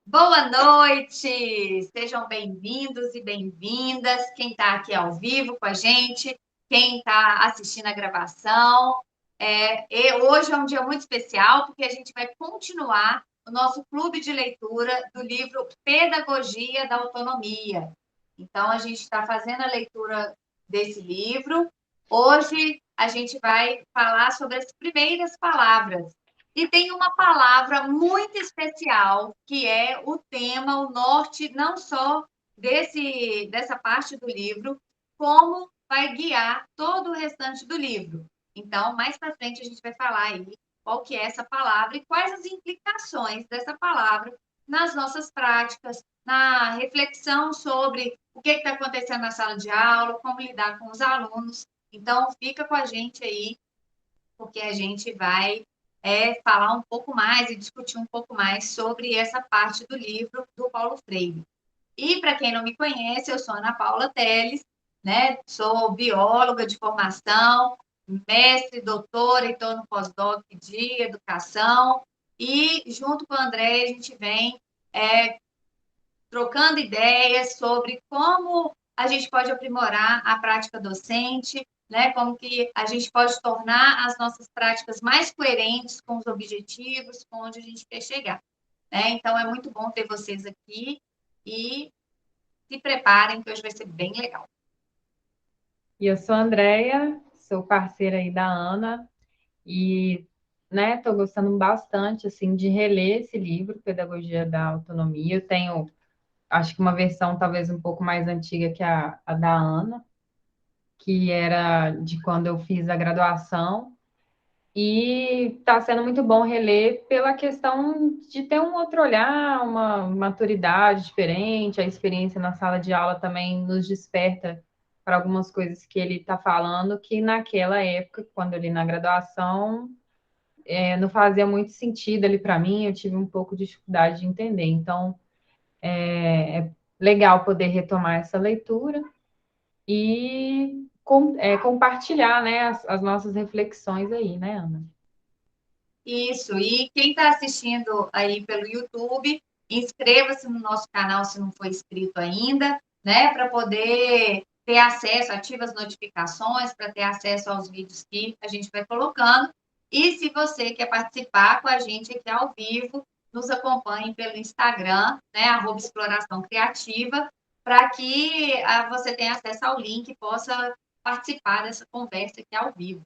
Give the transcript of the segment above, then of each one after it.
Boa noite! Sejam bem-vindos e bem-vindas. Quem está aqui ao vivo com a gente, quem está assistindo a gravação. E hoje é um dia muito especial, porque a gente vai continuar o nosso clube de leitura do livro Pedagogia da Autonomia. Então, a gente está fazendo a leitura desse livro. Hoje, a gente vai falar sobre as primeiras palavras. E tem uma palavra muito especial, que é o tema, o norte, não só dessa parte do livro, como vai guiar todo o restante do livro. Então, mais para frente, a gente vai falar aí qual que é essa palavra e quais as implicações dessa palavra nas nossas práticas, na reflexão sobre o que está acontecendo na sala de aula, como lidar com os alunos. Então, fica com a gente aí, porque a gente vai falar um pouco mais e discutir um pouco mais sobre essa parte do livro do Paulo Freire. E, para quem não me conhece, eu sou Ana Paula Teles, né? Sou bióloga de formação, mestre, doutora, e estou no pós-doc de educação. E, junto com o André, a gente vem trocando ideias sobre como a gente pode aprimorar a prática docente, né? Como que a gente pode tornar as nossas práticas mais coerentes com os objetivos, com onde a gente quer chegar. Né? Então, é muito bom ter vocês aqui e se preparem, que hoje vai ser bem legal. E eu sou a Andrea, sou parceira aí da Ana e, né, tô gostando bastante, assim, de reler esse livro, Pedagogia da Autonomia. Eu tenho, acho que uma versão talvez um pouco mais antiga que a da Ana, que era de quando eu fiz a graduação. E está sendo muito bom reler pela questão de ter um outro olhar, uma maturidade diferente. A experiência na sala de aula também nos desperta para algumas coisas que ele está falando, que naquela época, quando eu li na graduação, não fazia muito sentido ali para mim, eu tive um pouco de dificuldade de entender. Então, é legal poder retomar essa leitura e compartilhar, né, as nossas reflexões aí, né, Ana? Isso, e quem está assistindo aí pelo YouTube, inscreva-se no nosso canal se não for inscrito ainda, né? Para poder ter acesso, ativa as notificações para ter acesso aos vídeos que a gente vai colocando. E se você quer participar com a gente aqui ao vivo, nos acompanhe pelo Instagram, né? @exploração criativa, para que você tenha acesso ao link e possa participar dessa conversa aqui ao vivo.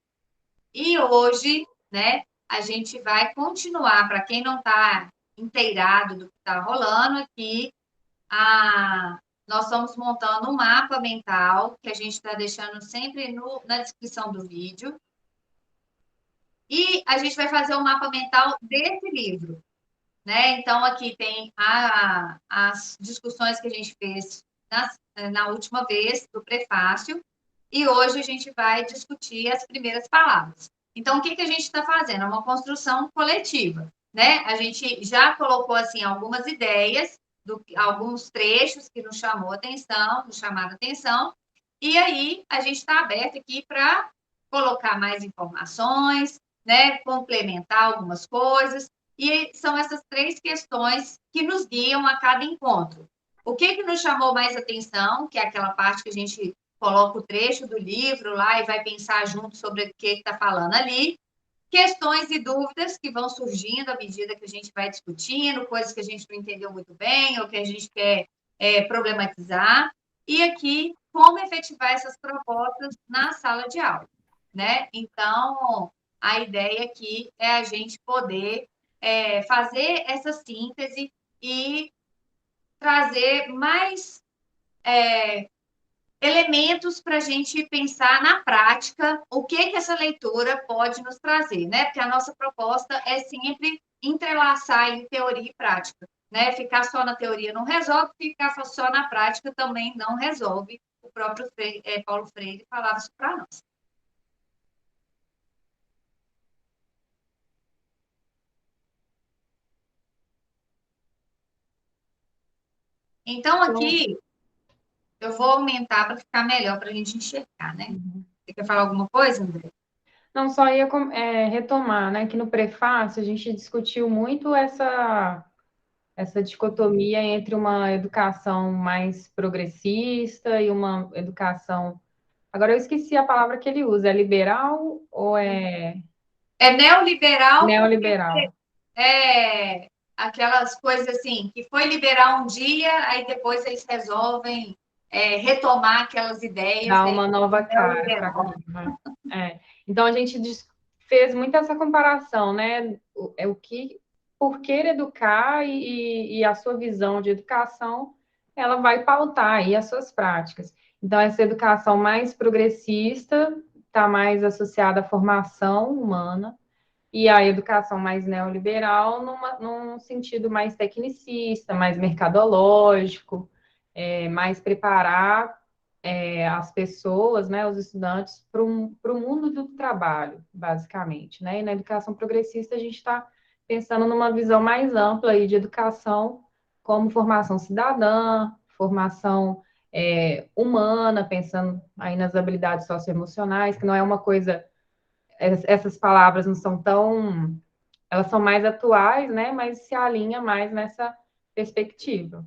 E hoje, né, a gente vai continuar, para quem não está inteirado do que está rolando aqui, nós estamos montando um mapa mental, que a gente está deixando sempre na descrição do vídeo, e a gente vai fazer o mapa mental desse livro. Né? Então, aqui tem as discussões que a gente fez na última vez, do prefácio, e hoje a gente vai discutir as primeiras palavras. Então, o que, que a gente está fazendo? É uma construção coletiva. Né? A gente já colocou assim algumas ideias, alguns trechos que nos chamou atenção, nos chamaram atenção, e aí a gente está aberto aqui para colocar mais informações, né? Complementar algumas coisas, e são essas três questões que nos guiam a cada encontro. O que, que nos chamou mais atenção, que é aquela parte que a gente coloca o trecho do livro lá e vai pensar junto sobre o que está falando ali. Questões e dúvidas que vão surgindo à medida que a gente vai discutindo, coisas que a gente não entendeu muito bem ou que a gente quer problematizar. E aqui, como efetivar essas propostas na sala de aula. Né? Então, a ideia aqui é a gente poder fazer essa síntese e trazer mais elementos para a gente pensar na prática o que essa leitura pode nos trazer, né? Porque a nossa proposta é sempre entrelaçar em teoria e prática, né? Ficar só na teoria não resolve, ficar só na prática também não resolve. O próprio Paulo Freire falava isso para nós. Então, Então, aqui, eu vou aumentar para ficar melhor para a gente enxergar, né? Você quer falar alguma coisa, André? não, só ia retomar, né, que no prefácio a gente discutiu muito essa dicotomia entre uma educação mais progressista e uma educação. Agora eu esqueci a palavra que ele usa, é liberal ou é É neoliberal porque neoliberal? é aquelas coisas assim, que foi liberal um dia, aí depois eles resolvem retomar aquelas ideias Dar dentro uma do nova cara para neoliberal. aquilo, né? Então a gente fez muito essa comparação, né? O que, por que educar e a sua visão de educação, ela vai pautar aí as suas práticas. Então essa educação mais progressista está mais associada à formação humana e a educação mais neoliberal num sentido mais tecnicista, mais mercadológico, mais preparar as pessoas, né, os estudantes, para o mundo do trabalho, basicamente. Né? E na educação progressista, a gente está pensando numa visão mais ampla aí de educação, como formação cidadã, formação humana, pensando aí nas habilidades socioemocionais, que não é uma coisa, essas palavras não são tão, elas são mais atuais, né, mas se alinha mais nessa perspectiva.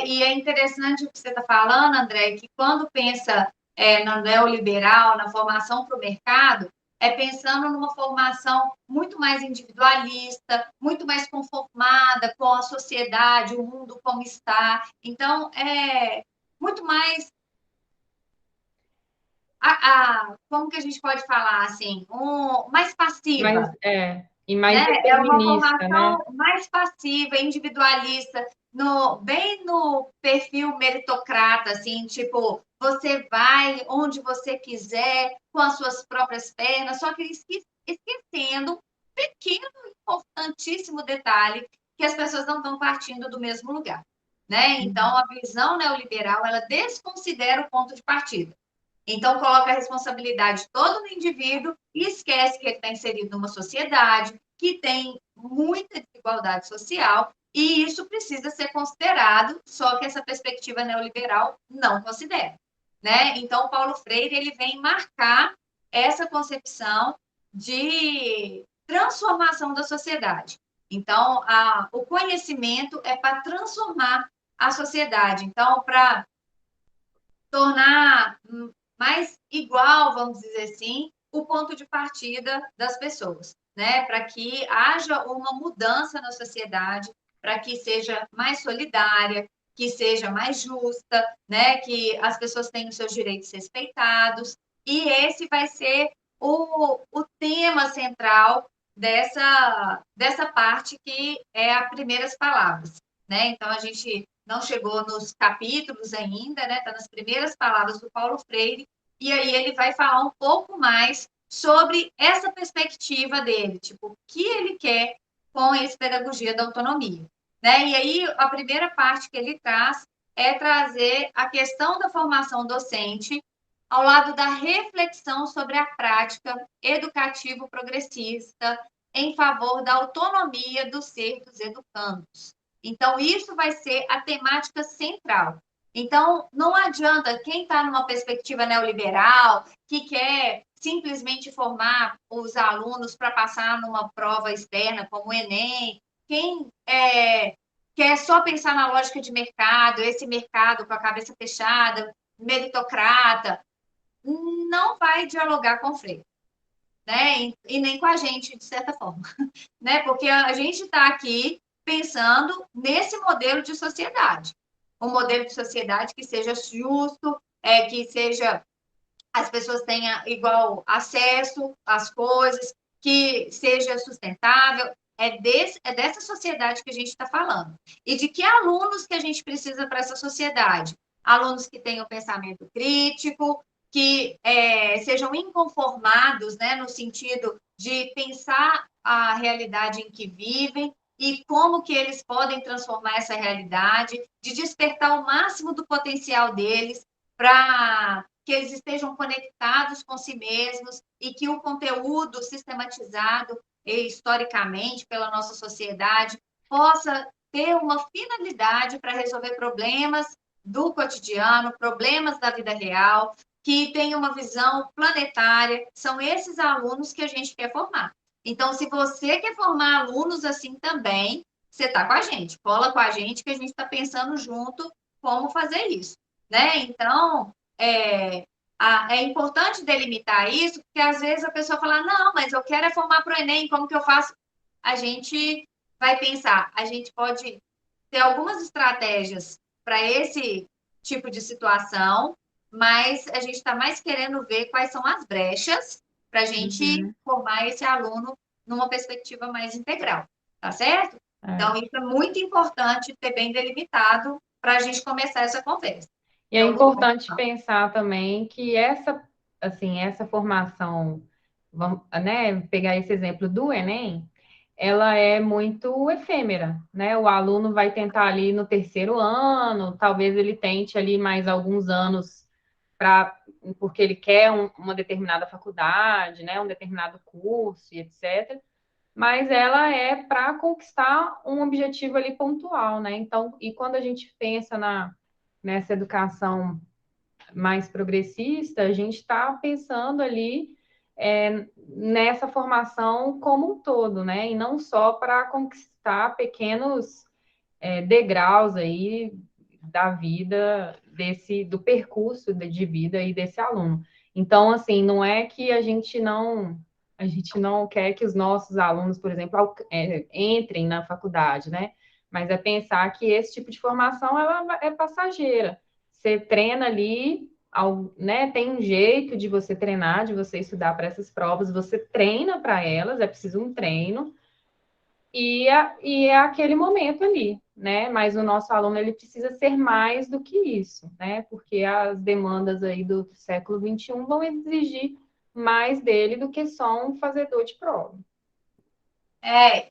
E é interessante o que você está falando, André, que quando pensa no neoliberal, na formação para o mercado, é pensando numa formação muito mais individualista, muito mais conformada com a sociedade, o mundo como está. Então, é muito mais como que a gente pode falar assim, mais Mas, passiva, e mais né? É uma determinista, né? formação mais passiva, individualista, bem no perfil meritocrata, assim, tipo, você vai onde você quiser, com as suas próprias pernas, só que esquecendo um pequeno, importantíssimo detalhe, que as pessoas não estão partindo do mesmo lugar, né? Então, a visão neoliberal, ela desconsidera o ponto de partida. Então, coloca a responsabilidade toda no indivíduo e esquece que ele está inserido numa sociedade que tem muita desigualdade social e isso precisa ser considerado, só que essa perspectiva neoliberal não considera. Né? Então, Paulo Freire ele vem marcar essa concepção de transformação da sociedade. Então, o conhecimento é para transformar a sociedade. Então, para tornar mais igual, vamos dizer assim, o ponto de partida das pessoas, né? Para que haja uma mudança na sociedade, para que seja mais solidária, que seja mais justa, né? Que as pessoas tenham seus direitos respeitados. E esse vai ser o tema central dessa parte que é as primeiras palavras, né? Então, a gente não chegou nos capítulos ainda, né? Está nas primeiras palavras do Paulo Freire, e aí ele vai falar um pouco mais sobre essa perspectiva dele, tipo, o que ele quer com essa pedagogia da autonomia, né? E aí a primeira parte que ele traz é trazer a questão da formação docente ao lado da reflexão sobre a prática educativo progressista em favor da autonomia do ser dos educandos. Então, isso vai ser a temática central. Então, não adianta quem está numa perspectiva neoliberal, que quer simplesmente formar os alunos para passar numa prova externa, como o Enem, quem quer só pensar na lógica de mercado, esse mercado com a cabeça fechada, meritocrata, não vai dialogar com o Freire, né? E nem com a gente, de certa forma, né? Porque a gente está aqui pensando nesse modelo de sociedade, um modelo de sociedade que seja justo, que seja as pessoas tenham igual acesso às coisas, que seja sustentável. É dessa sociedade que a gente está falando. E de que alunos que a gente precisa para essa sociedade? Alunos que tenham pensamento crítico, que sejam inconformados, né, no sentido de pensar a realidade em que vivem e como que eles podem transformar essa realidade, de despertar o máximo do potencial deles para que eles estejam conectados com si mesmos e que o conteúdo sistematizado historicamente pela nossa sociedade possa ter uma finalidade para resolver problemas do cotidiano, problemas da vida real, que tenha uma visão planetária. São esses alunos que a gente quer formar. Então, se você quer formar alunos assim também, você está com a gente, cola com a gente que a gente está pensando junto como fazer isso, né? Então, é importante delimitar isso, porque às vezes a pessoa fala, não, mas eu quero é formar para o Enem, como que eu faço? A gente vai pensar, a gente pode ter algumas estratégias para esse tipo de situação, mas a gente está mais querendo ver quais são as brechas para a gente Uhum. formar esse aluno numa perspectiva mais integral, tá certo? É. Então, isso é muito importante ter bem delimitado para a gente começar essa conversa. E é É o lugar. importante pensar também que assim, essa formação, vamos, né, pegar esse exemplo do Enem, ela é muito efêmera, né? O aluno vai tentar ali no terceiro ano, talvez ele tente ali mais alguns anos para porque ele quer uma determinada faculdade, né, um determinado curso e etc. Mas ela é para conquistar um objetivo ali pontual, né? Então, e quando a gente pensa nessa educação mais progressista, a gente está pensando ali nessa formação como um todo, né? E não só para conquistar pequenos degraus aí da vida do percurso de vida e desse aluno. Então, assim, não é que a gente não quer que os nossos alunos, por exemplo, entrem na faculdade, né? Mas é pensar que esse tipo de formação ela é passageira. Você treina ali, né? Tem um jeito de você treinar, de você estudar para essas provas, você treina para elas, é preciso um treino, e é aquele momento ali, né? Mas o nosso aluno ele precisa ser mais do que isso, né? Porque as demandas aí do século XXI vão exigir mais dele do que só um fazedor de prova.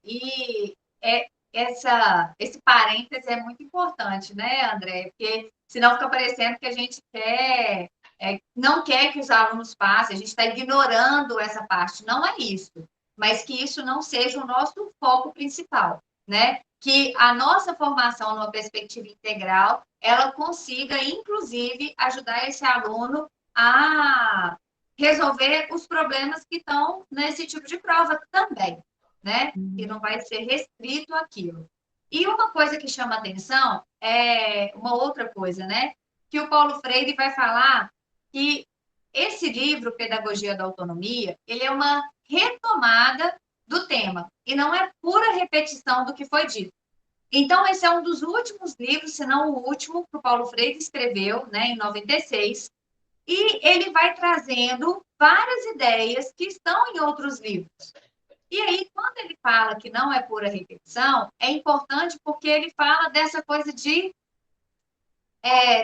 E esse parêntese é muito importante, né, André? Porque senão fica parecendo que a gente não quer que os alunos passem, a gente está ignorando essa parte. Não é isso, mas que isso não seja o nosso foco principal, né? Que a nossa formação numa perspectiva integral, ela consiga, inclusive, ajudar esse aluno a resolver os problemas que estão nesse tipo de prova também, né? Que não vai ser restrito àquilo. E uma coisa que chama atenção é uma outra coisa, né? Que o Paulo Freire vai falar que esse livro, Pedagogia da Autonomia, ele é uma retomada do tema e não é pura repetição do que foi dito. Então, esse é um dos últimos livros, se não o último, que o Paulo Freire escreveu, né, em 96, e ele vai trazendo várias ideias que estão em outros livros. E aí, quando ele fala que não é pura repetição, é importante porque ele fala dessa coisa de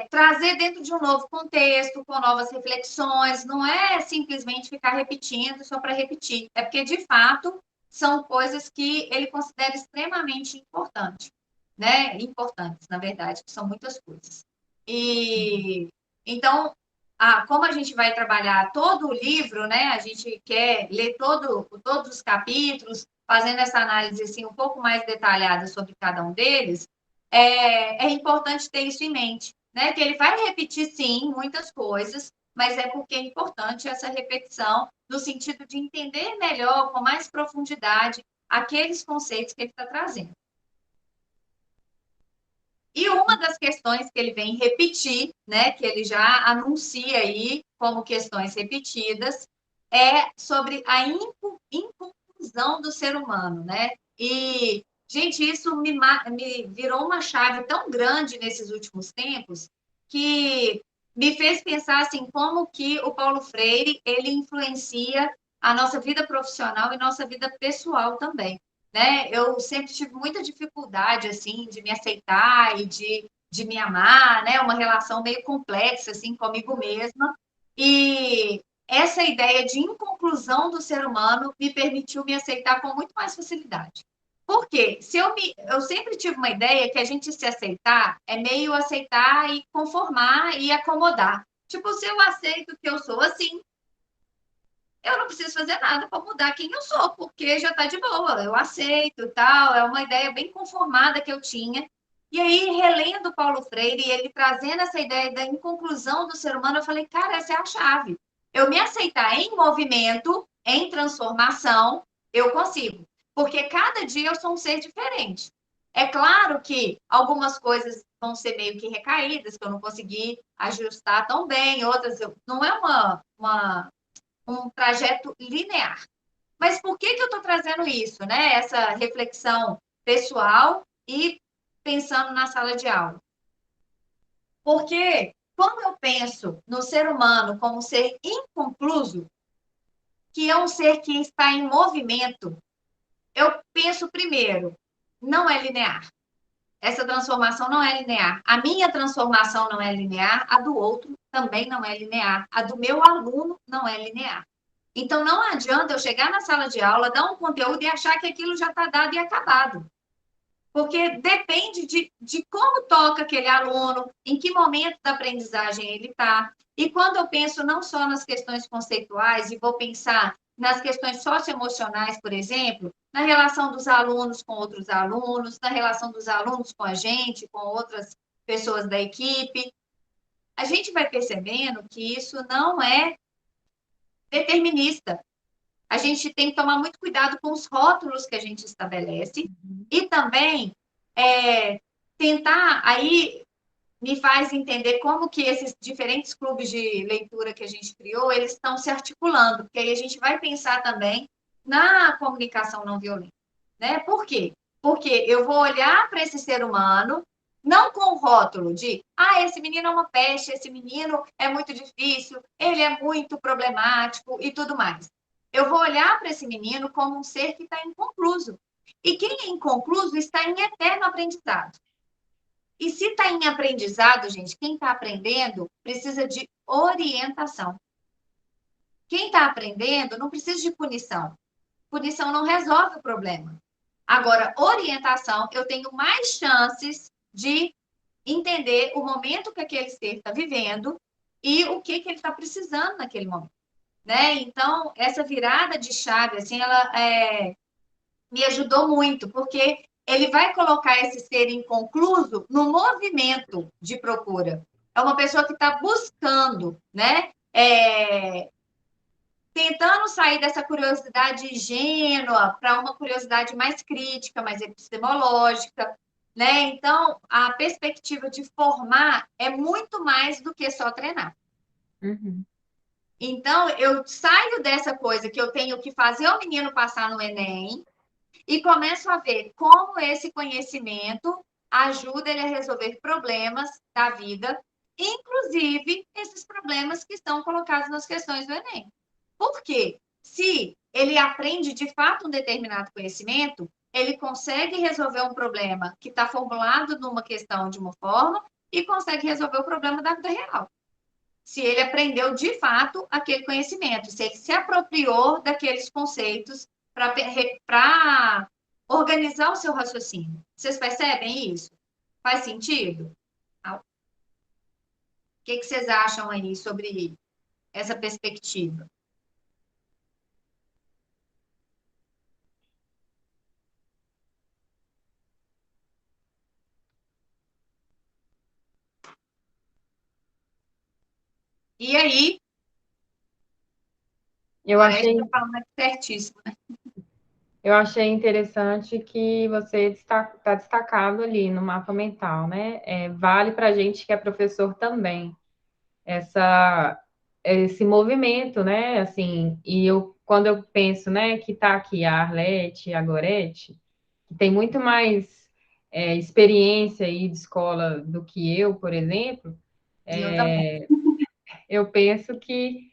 trazer dentro de um novo contexto, com novas reflexões, não é simplesmente ficar repetindo só para repetir, é porque, de fato, são coisas que ele considera extremamente importantes, né? Importantes, na verdade, que são muitas coisas. E então, como a gente vai trabalhar todo o livro, né? A gente quer ler todos os capítulos, fazendo essa análise assim, um pouco mais detalhada sobre cada um deles, é importante ter isso em mente, né? Que ele vai repetir, sim, muitas coisas, mas é porque é importante essa repetição, no sentido de entender melhor, com mais profundidade, aqueles conceitos que ele está trazendo. E uma das questões que ele vem repetir, né, que ele já anuncia aí como questões repetidas, é sobre a inconclusão do ser humano, né? E, gente, isso me virou uma chave tão grande nesses últimos tempos que me fez pensar assim como que o Paulo Freire ele influencia a nossa vida profissional e nossa vida pessoal também, né? Eu sempre tive muita dificuldade, assim, de me aceitar e de me amar, né? Uma relação meio complexa, assim, comigo mesma. E essa ideia de inconclusão do ser humano me permitiu me aceitar com muito mais facilidade. Por quê? Eu sempre tive uma ideia que a gente se aceitar é meio aceitar e conformar e acomodar. Tipo, se eu aceito que eu sou assim, eu não preciso fazer nada para mudar quem eu sou, porque já está de boa, eu aceito e tal. É uma ideia bem conformada que eu tinha. E aí, relendo Paulo Freire, e ele trazendo essa ideia da inconclusão do ser humano, eu falei, cara, essa é a chave. Eu me aceitar em movimento, em transformação, eu consigo. Porque cada dia eu sou um ser diferente. É claro que algumas coisas vão ser meio que recaídas, que eu não consegui ajustar tão bem, outras não é um trajeto linear. Mas por que eu estou trazendo isso, né? Essa reflexão pessoal e pensando na sala de aula? Porque quando eu penso no ser humano como um ser inconcluso, que é um ser que está em movimento, eu penso primeiro, não é linear. Essa transformação não é linear. A minha transformação não é linear, a do outro também não é linear, a do meu aluno não é linear. Então, não adianta eu chegar na sala de aula, dar um conteúdo e achar que aquilo já está dado e acabado. Porque depende de como toca aquele aluno, em que momento da aprendizagem ele está. E quando eu penso não só nas questões conceituais, e vou pensar nas questões socioemocionais, por exemplo, na relação dos alunos com outros alunos, na relação dos alunos com a gente, com outras pessoas da equipe, a gente vai percebendo que isso não é determinista. A gente tem que tomar muito cuidado com os rótulos que a gente estabelece e também tentar aí me faz entender como que esses diferentes clubes de leitura que a gente criou, eles estão se articulando, porque aí a gente vai pensar também na comunicação não violenta, né? Por quê? Porque eu vou olhar para esse ser humano não com o rótulo de, esse menino é uma peste, esse menino é muito difícil, ele é muito problemático e tudo mais. Eu vou olhar para esse menino como um ser que está inconcluso. E quem é inconcluso está em eterno aprendizado. E se está em aprendizado, gente, quem está aprendendo precisa de orientação. Quem está aprendendo não precisa de punição. Punição não resolve o problema. Agora, orientação, eu tenho mais chances de entender o momento que aquele ser está vivendo e o que ele está precisando naquele momento. Né? Então, essa virada de chave, assim, ela me ajudou muito, porque ele vai colocar esse ser inconcluso no movimento de procura. É uma pessoa que está buscando, né? Tentando sair dessa curiosidade ingênua para uma curiosidade mais crítica, mais epistemológica, né? Então, a perspectiva de formar é muito mais do que só treinar. Uhum. Então, eu saio dessa coisa que eu tenho que fazer o menino passar no Enem e começo a ver como esse conhecimento ajuda ele a resolver problemas da vida, inclusive esses problemas que estão colocados nas questões do Enem. Por quê? Se ele aprende de fato um determinado conhecimento, ele consegue resolver um problema que está formulado numa questão de uma forma e consegue resolver o problema da vida real. Se ele aprendeu de fato aquele conhecimento, se ele se apropriou daqueles conceitos para organizar o seu raciocínio. Vocês percebem isso? Faz sentido? O que vocês acham aí sobre essa perspectiva? E aí, Eu Gorete achei, está falando certíssimo, né? eu achei interessante que você está destacado ali no mapa mental, né? Vale para a gente que é professor também, essa, esse movimento, né? Assim, e quando eu penso, né, que está aqui a Arlete, a Gorete, que tem muito mais experiência aí de escola do que eu, por exemplo, E eu também. eu penso que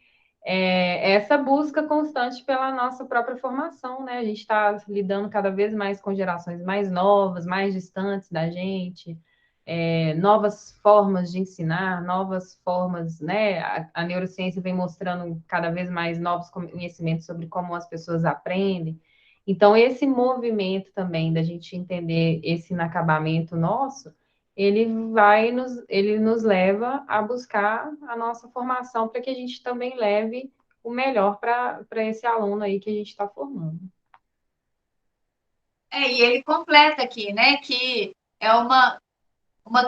essa busca constante pela nossa própria formação, né? A gente está lidando cada vez mais com gerações mais novas, mais distantes da gente, novas formas de ensinar, novas formas, né? A neurociência vem mostrando cada vez mais novos conhecimentos sobre como as pessoas aprendem. Então, esse movimento também da gente entender esse inacabamento nosso, ele nos leva a buscar a nossa formação para que a gente também leve o melhor para esse aluno aí que a gente está formando. E ele completa aqui, né, que é uma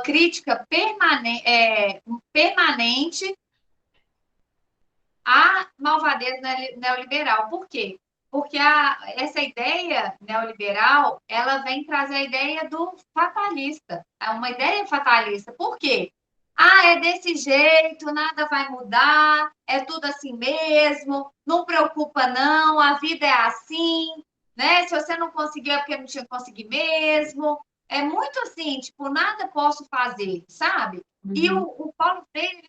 crítica permanente à malvadez neoliberal. Por quê? Porque essa ideia neoliberal, ela vem trazer a ideia do fatalista. É uma ideia fatalista. Por quê? Ah, é desse jeito, nada vai mudar, é tudo assim mesmo, não preocupa não, a vida é assim, né? Se você não conseguir é porque não tinha conseguido mesmo. É muito assim, tipo, nada posso fazer, sabe? E Uhum. o Paulo Freire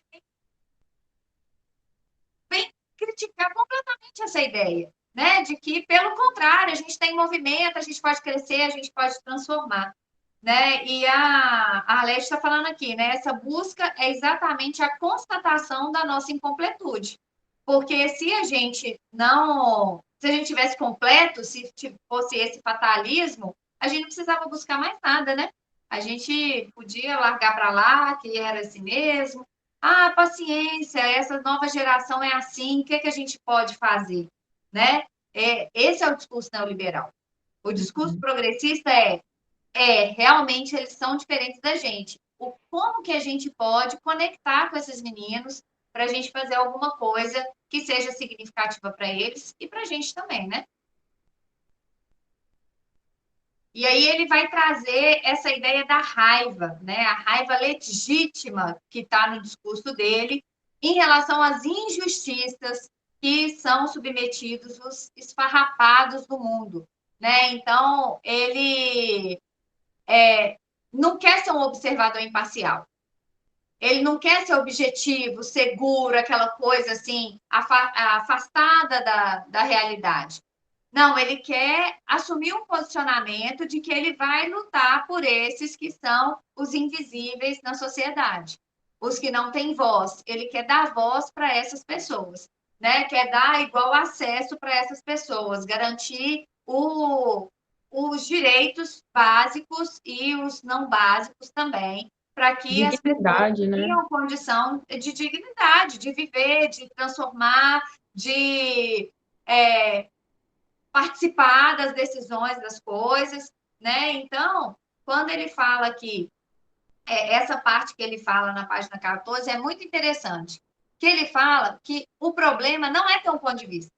vem criticar completamente essa ideia, né? De que, pelo contrário, a gente tem movimento, a gente pode crescer, a gente pode transformar, né? E a Alete está falando aqui, né? Essa busca é exatamente a constatação da nossa incompletude. Porque se a gente não. Se a gente tivesse completo, se fosse esse fatalismo, a gente não precisava buscar mais nada, né? A gente podia largar para lá, que era assim mesmo, ah, paciência, essa nova geração é assim, o que, é que a gente pode fazer? Né? Esse é o discurso neoliberal. O discurso Uhum. progressista realmente eles são diferentes da gente. Como que a gente pode conectar com esses meninos para a gente fazer alguma coisa que seja significativa para eles e para a gente também, né? E aí ele vai trazer essa ideia da raiva, né? A raiva legítima que está no discurso dele em relação às injustiças que são submetidos os esfarrapados do mundo, né? Então ele não quer ser um observador imparcial. Ele não quer ser objetivo, seguro, aquela coisa assim, afastada da realidade. Não, ele quer assumir um posicionamento de que ele vai lutar por esses que são os invisíveis na sociedade, os que não têm voz. Ele quer dar voz para essas pessoas, né? Quer dar igual acesso para essas pessoas, garantir os direitos básicos e os não básicos também, para que as pessoas Dignidade, né? tenham condição de dignidade, de viver, de transformar, de participar das decisões das coisas, né? Então, quando ele fala que essa parte que ele fala na página 14 é muito interessante, que ele fala que o problema não é ter um ponto de vista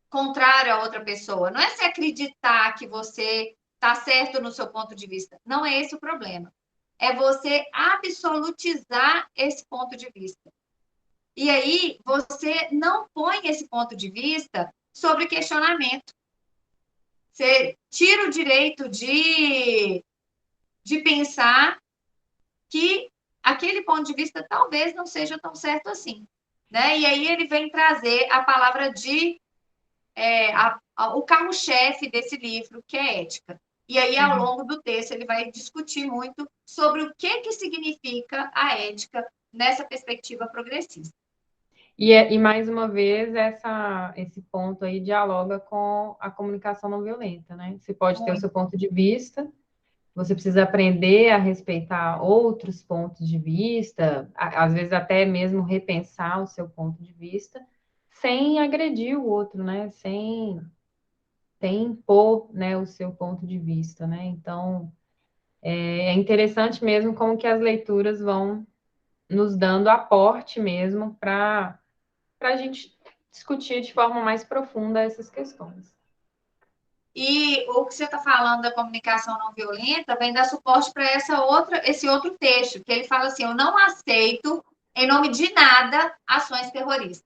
contrário a outra pessoa, não é se acreditar que você está certo no seu ponto de vista, não é esse o problema. É você absolutizar esse ponto de vista. E aí você não põe esse ponto de vista sobre questionamento. Você tira o direito de pensar que aquele ponto de vista talvez não seja tão certo assim. Né? E aí ele vem trazer a palavra o carro-chefe desse livro, que é ética. E aí, ao Uhum. longo do texto, ele vai discutir muito sobre o que significa a ética nessa perspectiva progressista. E mais uma vez, esse ponto aí dialoga com a comunicação não violenta, né? Você pode ter o seu ponto de vista, você precisa aprender a respeitar outros pontos de vista, às vezes até mesmo repensar o seu ponto de vista, sem agredir o outro, né? Sem impor, né, o seu ponto de vista, né? Então, é interessante mesmo como que as leituras vão nos dando aporte mesmo para a gente discutir de forma mais profunda essas questões. E o que você está falando da comunicação não violenta vem dar suporte para esse outro texto, que ele fala assim: eu não aceito, em nome de nada, ações terroristas.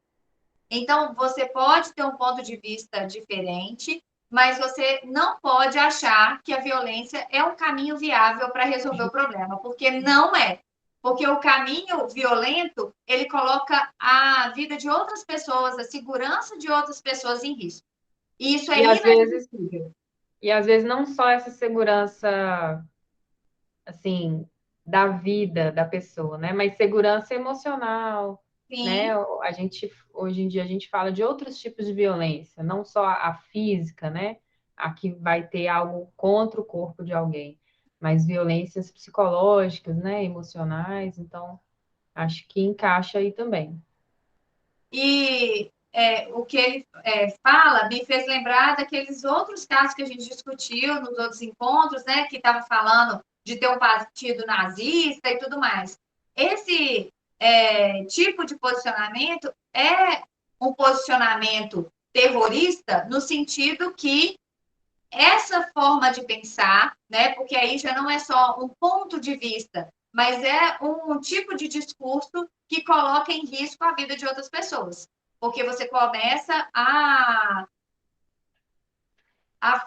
Então, você pode ter um ponto de vista diferente, mas você não pode achar que a violência é um caminho viável para resolver o problema, porque não é. Porque o caminho violento, ele coloca a vida de outras pessoas, a segurança de outras pessoas em risco. E isso é E às vezes, inadmissível. e às vezes não só essa segurança assim da vida da pessoa, né? Mas segurança emocional, né? Sim. A gente hoje em dia a gente fala de outros tipos de violência, não só a física, né? A que vai ter algo contra o corpo de alguém, mas violências psicológicas, né? Emocionais. Então, acho que encaixa aí também. E o que ele fala me fez lembrar daqueles outros casos que a gente discutiu nos outros encontros, né? Que estava falando de ter um partido nazista e tudo mais. Esse tipo de posicionamento é um posicionamento terrorista no sentido que essa forma de pensar, né, porque aí já não é só um ponto de vista, mas é um tipo de discurso que coloca em risco a vida de outras pessoas. Porque você começa a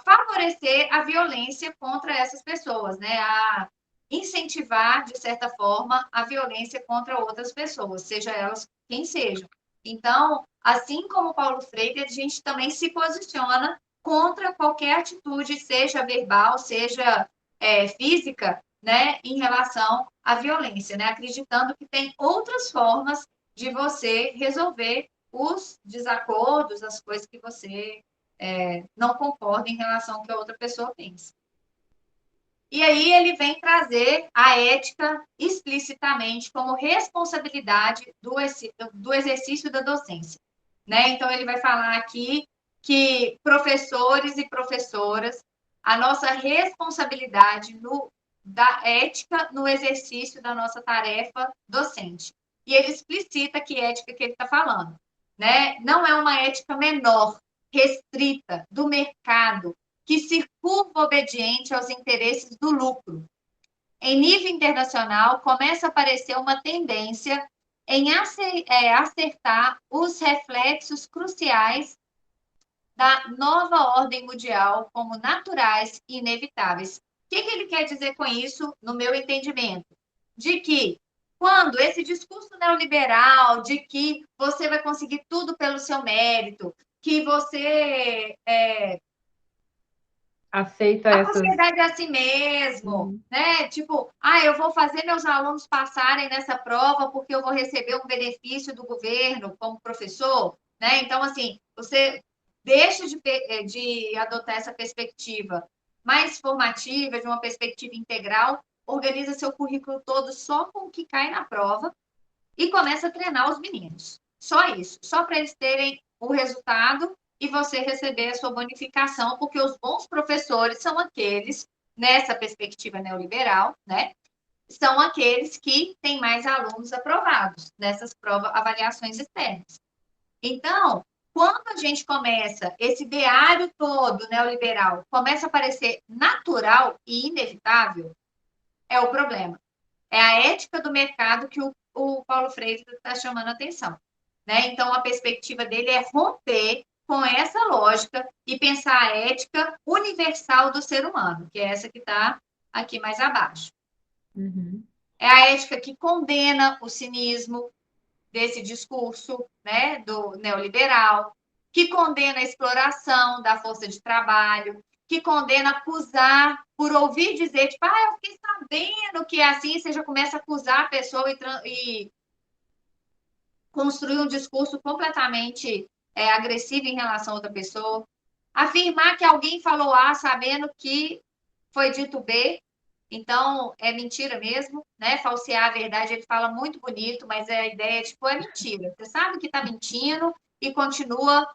favorecer a violência contra essas pessoas, né? A incentivar, de certa forma, a violência contra outras pessoas, seja elas quem sejam. Então, assim como Paulo Freire, a gente também se posiciona contra qualquer atitude, seja verbal, seja física, né, em relação à violência, né? Acreditando que tem outras formas de você resolver os desacordos, as coisas que você não concorda em relação ao que a outra pessoa pensa. E aí ele vem trazer a ética explicitamente como responsabilidade do exercício da docência. Né? Então, ele vai falar aqui que professores e professoras, a nossa responsabilidade da ética no exercício da nossa tarefa docente. E ele explicita que ética que ele está falando. Né? Não é uma ética menor, restrita, do mercado, que se curva obediente aos interesses do lucro. Em nível internacional, começa a aparecer uma tendência em acertar os reflexos cruciais da nova ordem mundial como naturais e inevitáveis. O que ele quer dizer com isso, no meu entendimento? De que quando esse discurso neoliberal de que você vai conseguir tudo pelo seu mérito, que você aceita a essas. sociedade é assim mesmo, né? Tipo, eu vou fazer meus alunos passarem nessa prova porque eu vou receber um benefício do governo como professor, né? Então, assim, você deixa de adotar essa perspectiva mais formativa, de uma perspectiva integral, organiza seu currículo todo só com o que cai na prova e começa a treinar os meninos. Só isso, só para eles terem o resultado e você receber a sua bonificação, porque os bons professores são aqueles, nessa perspectiva neoliberal, né? São aqueles que têm mais alunos aprovados nessas avaliações externas. Então, quando a gente começa, esse ideário todo neoliberal começa a parecer natural e inevitável, é o problema. É a ética do mercado que o Paulo Freire está chamando a atenção. Né? Então, a perspectiva dele é romper com essa lógica e pensar a ética universal do ser humano, que é essa que está aqui mais abaixo. Uhum. É a ética que condena o cinismo desse discurso, né, do neoliberal, que condena a exploração da força de trabalho, que condena acusar por ouvir dizer, tipo, eu fiquei sabendo que é assim, você já começa a acusar a pessoa e construir um discurso completamente agressivo em relação a outra pessoa. Afirmar que alguém falou A sabendo que foi dito B, então é mentira mesmo, né? Falsear a verdade, ele fala muito bonito, mas a ideia tipo, é mentira. Você sabe que está mentindo e continua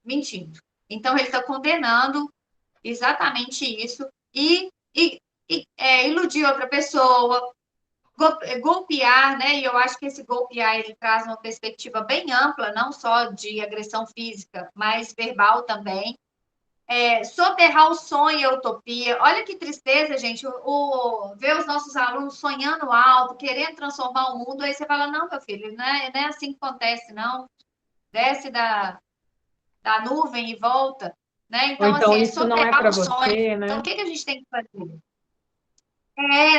mentindo. Então ele está condenando exatamente isso e iludir outra pessoa, golpear, né? E eu acho que esse golpear ele traz uma perspectiva bem ampla, não só de agressão física, mas verbal também. Soterrar o sonho e a utopia. Olha que tristeza, gente, ver os nossos alunos sonhando alto, querendo transformar o mundo, aí você fala, não, meu filho, não é assim que acontece, não. Desce da nuvem e volta. Né? Ou Então, assim, então é isso não é soterrar para o sonho. você, Então, o né? que a gente tem que fazer?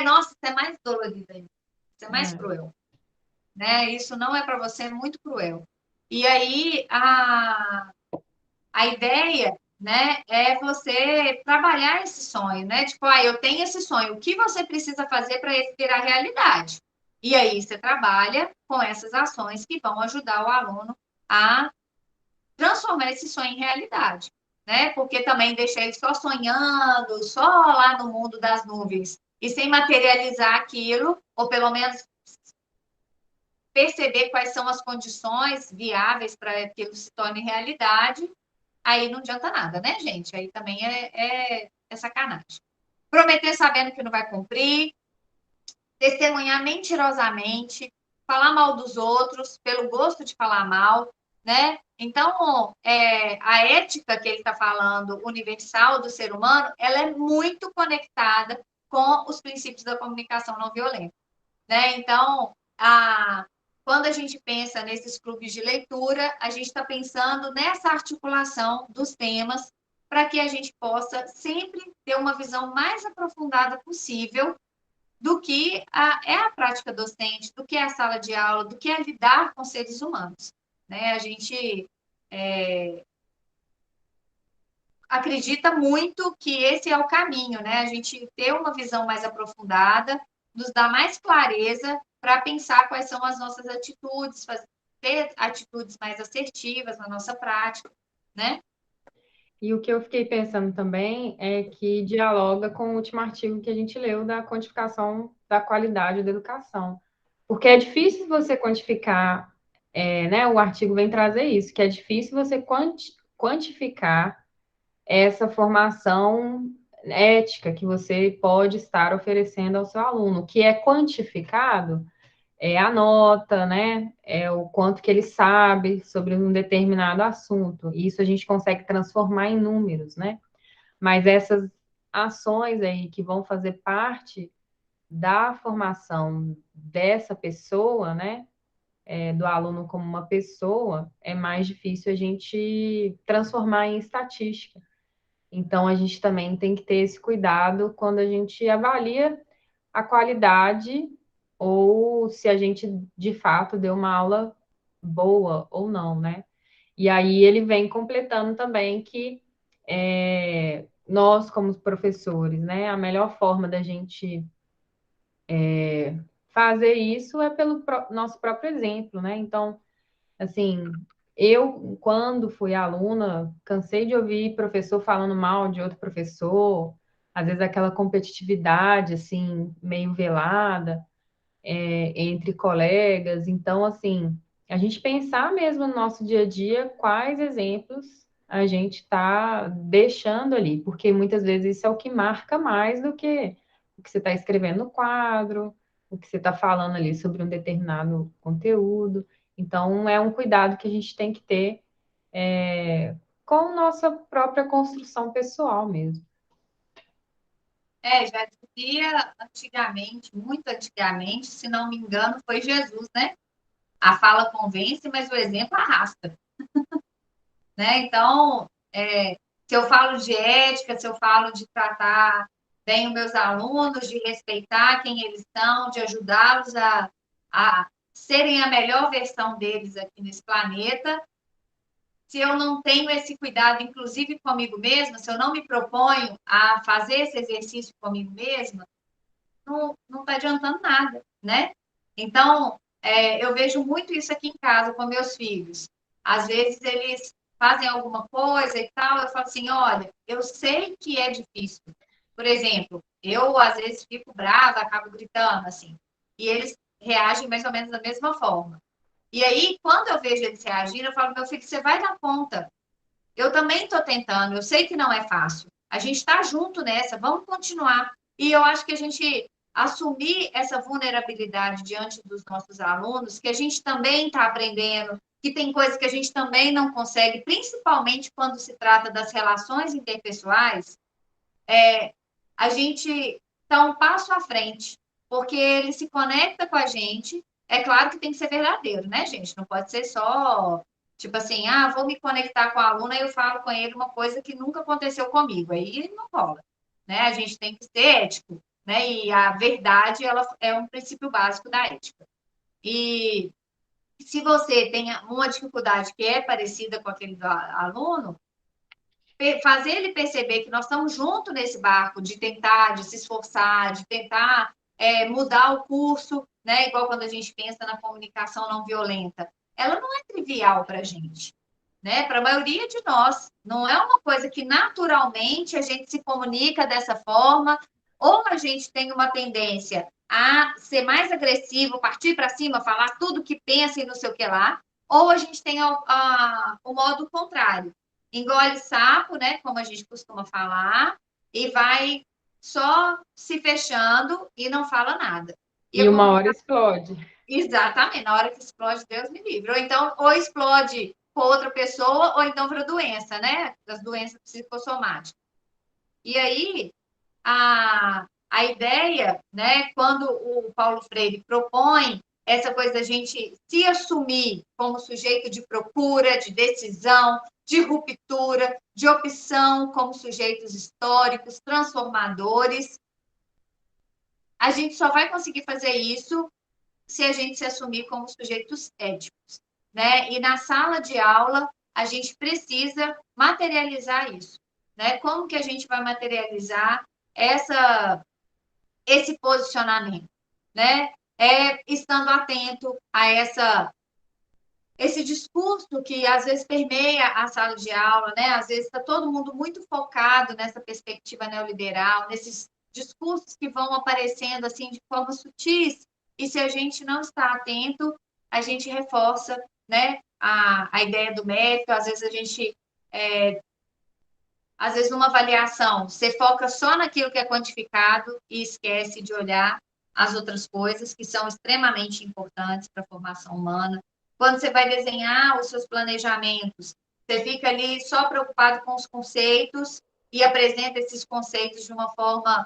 Nossa, isso é mais dolorido ainda. Isso é mais cruel. Né? Isso não é para você, é muito cruel. E aí, a ideia, né, é você trabalhar esse sonho, né? Tipo, eu tenho esse sonho, o que você precisa fazer para ele virar realidade? E aí você trabalha com essas ações que vão ajudar o aluno a transformar esse sonho em realidade, né? Porque também deixar ele só sonhando, só lá no mundo das nuvens e sem materializar aquilo, ou pelo menos perceber quais são as condições viáveis para que aquilo se torne realidade, aí não adianta nada, né, gente? Aí também é sacanagem. Prometer sabendo que não vai cumprir, testemunhar mentirosamente, falar mal dos outros pelo gosto de falar mal, né? Então, a ética que ele está falando, universal do ser humano, ela é muito conectada com os princípios da comunicação não violenta, né? Então, quando a gente pensa nesses clubes de leitura, a gente está pensando nessa articulação dos temas para que a gente possa sempre ter uma visão mais aprofundada possível do que é a prática docente, do que é a sala de aula, do que é lidar com seres humanos, né? A gente acredita muito que esse é o caminho, né? A gente ter uma visão mais aprofundada, nos dá mais clareza para pensar quais são as nossas atitudes, ter atitudes mais assertivas na nossa prática, né? E o que eu fiquei pensando também é que dialoga com o último artigo que a gente leu da quantificação da qualidade da educação. Porque é difícil você quantificar, né? O artigo vem trazer isso, que é difícil você quantificar essa formação ética que você pode estar oferecendo ao seu aluno. O que é quantificado é a nota, né? É o quanto que ele sabe sobre um determinado assunto. E isso a gente consegue transformar em números, né? Mas essas ações aí que vão fazer parte da formação dessa pessoa, né? Do aluno como uma pessoa, é mais difícil a gente transformar em estatística. Então, a gente também tem que ter esse cuidado quando a gente avalia a qualidade ou se a gente de fato deu uma aula boa ou não, né? E aí ele vem completando também que nós, como professores, né, a melhor forma da gente fazer isso é pelo nosso próprio exemplo, né? Então, assim, eu, quando fui aluna, cansei de ouvir professor falando mal de outro professor, às vezes aquela competitividade, assim, meio velada, entre colegas. Então, assim, a gente pensar mesmo no nosso dia a dia quais exemplos a gente está deixando ali, porque muitas vezes isso é o que marca mais do que o que você está escrevendo no quadro, o que você está falando ali sobre um determinado conteúdo. Então, é um cuidado que a gente tem que ter com nossa própria construção pessoal mesmo. Já dizia antigamente, muito antigamente, se não me engano, foi Jesus, né? A fala convence, mas o exemplo arrasta, né? Então, se eu falo de ética, se eu falo de tratar bem os meus alunos, de respeitar quem eles são, de ajudá-los a serem a melhor versão deles aqui nesse planeta, se eu não tenho esse cuidado, inclusive comigo mesma, se eu não me proponho a fazer esse exercício comigo mesma, não está adiantando nada, né? Então, eu vejo muito isso aqui em casa com meus filhos. Às vezes eles fazem alguma coisa e tal, eu falo assim, olha, eu sei que é difícil. Por exemplo, eu às vezes fico brava, acabo gritando assim, e eles reagem mais ou menos da mesma forma. E aí, quando eu vejo eles reagindo, eu falo, meu filho, você vai dar conta. Eu também estou tentando, eu sei que não é fácil. A gente está junto nessa, vamos continuar. E eu acho que a gente assumir essa vulnerabilidade diante dos nossos alunos, que a gente também está aprendendo, que tem coisas que a gente também não consegue, principalmente quando se trata das relações interpessoais, a gente está um passo à frente, porque ele se conecta com a gente. É claro que tem que ser verdadeiro, né, gente? Não pode ser só, tipo assim, vou me conectar com a aluna e eu falo com ele uma coisa que nunca aconteceu comigo. Aí não rola, né? A gente tem que ser ético, né? E a verdade, ela é um princípio básico da ética. E se você tem uma dificuldade que é parecida com aquele do aluno, fazer ele perceber que nós estamos juntos nesse barco de tentar, de se esforçar, de tentar mudar o curso, né? Igual quando a gente pensa na comunicação não violenta. Ela não é trivial para a gente, né? Para a maioria de nós. Não é uma coisa que naturalmente a gente se comunica dessa forma, ou a gente tem uma tendência a ser mais agressivo, partir para cima, falar tudo que pensa e não sei o que lá, ou a gente tem o modo contrário, engole sapo, né, como a gente costuma falar, e vai só se fechando e não fala nada. E uma hora explode. Exatamente, na hora que explode, Deus me livre. Ou então, ou explode com outra pessoa, ou então para doença, né? Das doenças psicossomáticas. E aí, a ideia, né, quando o Paulo Freire propõe essa coisa da gente se assumir como sujeito de procura, de decisão, de ruptura, de opção, como sujeitos históricos, transformadores, a gente só vai conseguir fazer isso se a gente se assumir como sujeitos éticos, né? E na sala de aula, a gente precisa materializar isso, né? Como que a gente vai materializar esse posicionamento, né? Estando atento a esse discurso que às vezes permeia a sala de aula, né? Às vezes está todo mundo muito focado nessa perspectiva neoliberal, nesses discursos que vão aparecendo assim de forma sutis, e se a gente não está atento, a gente reforça, né, a ideia do mérito. Às vezes a gente às vezes, numa avaliação, você foca só naquilo que é quantificado e esquece de olhar as outras coisas que são extremamente importantes para a formação humana. Quando você vai desenhar os seus planejamentos, você fica ali só preocupado com os conceitos e apresenta esses conceitos de uma forma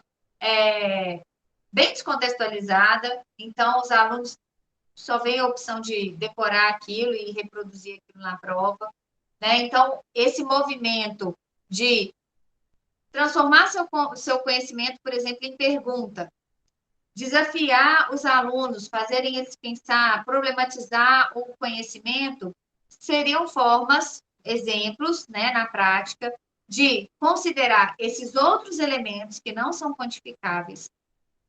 bem descontextualizada. Então, os alunos só veem a opção de decorar aquilo e reproduzir aquilo na prova, né? Então, esse movimento de transformar seu conhecimento, por exemplo, em pergunta, desafiar os alunos, fazerem eles pensar, problematizar o conhecimento, seriam formas, exemplos, né, na prática, de considerar esses outros elementos que não são quantificáveis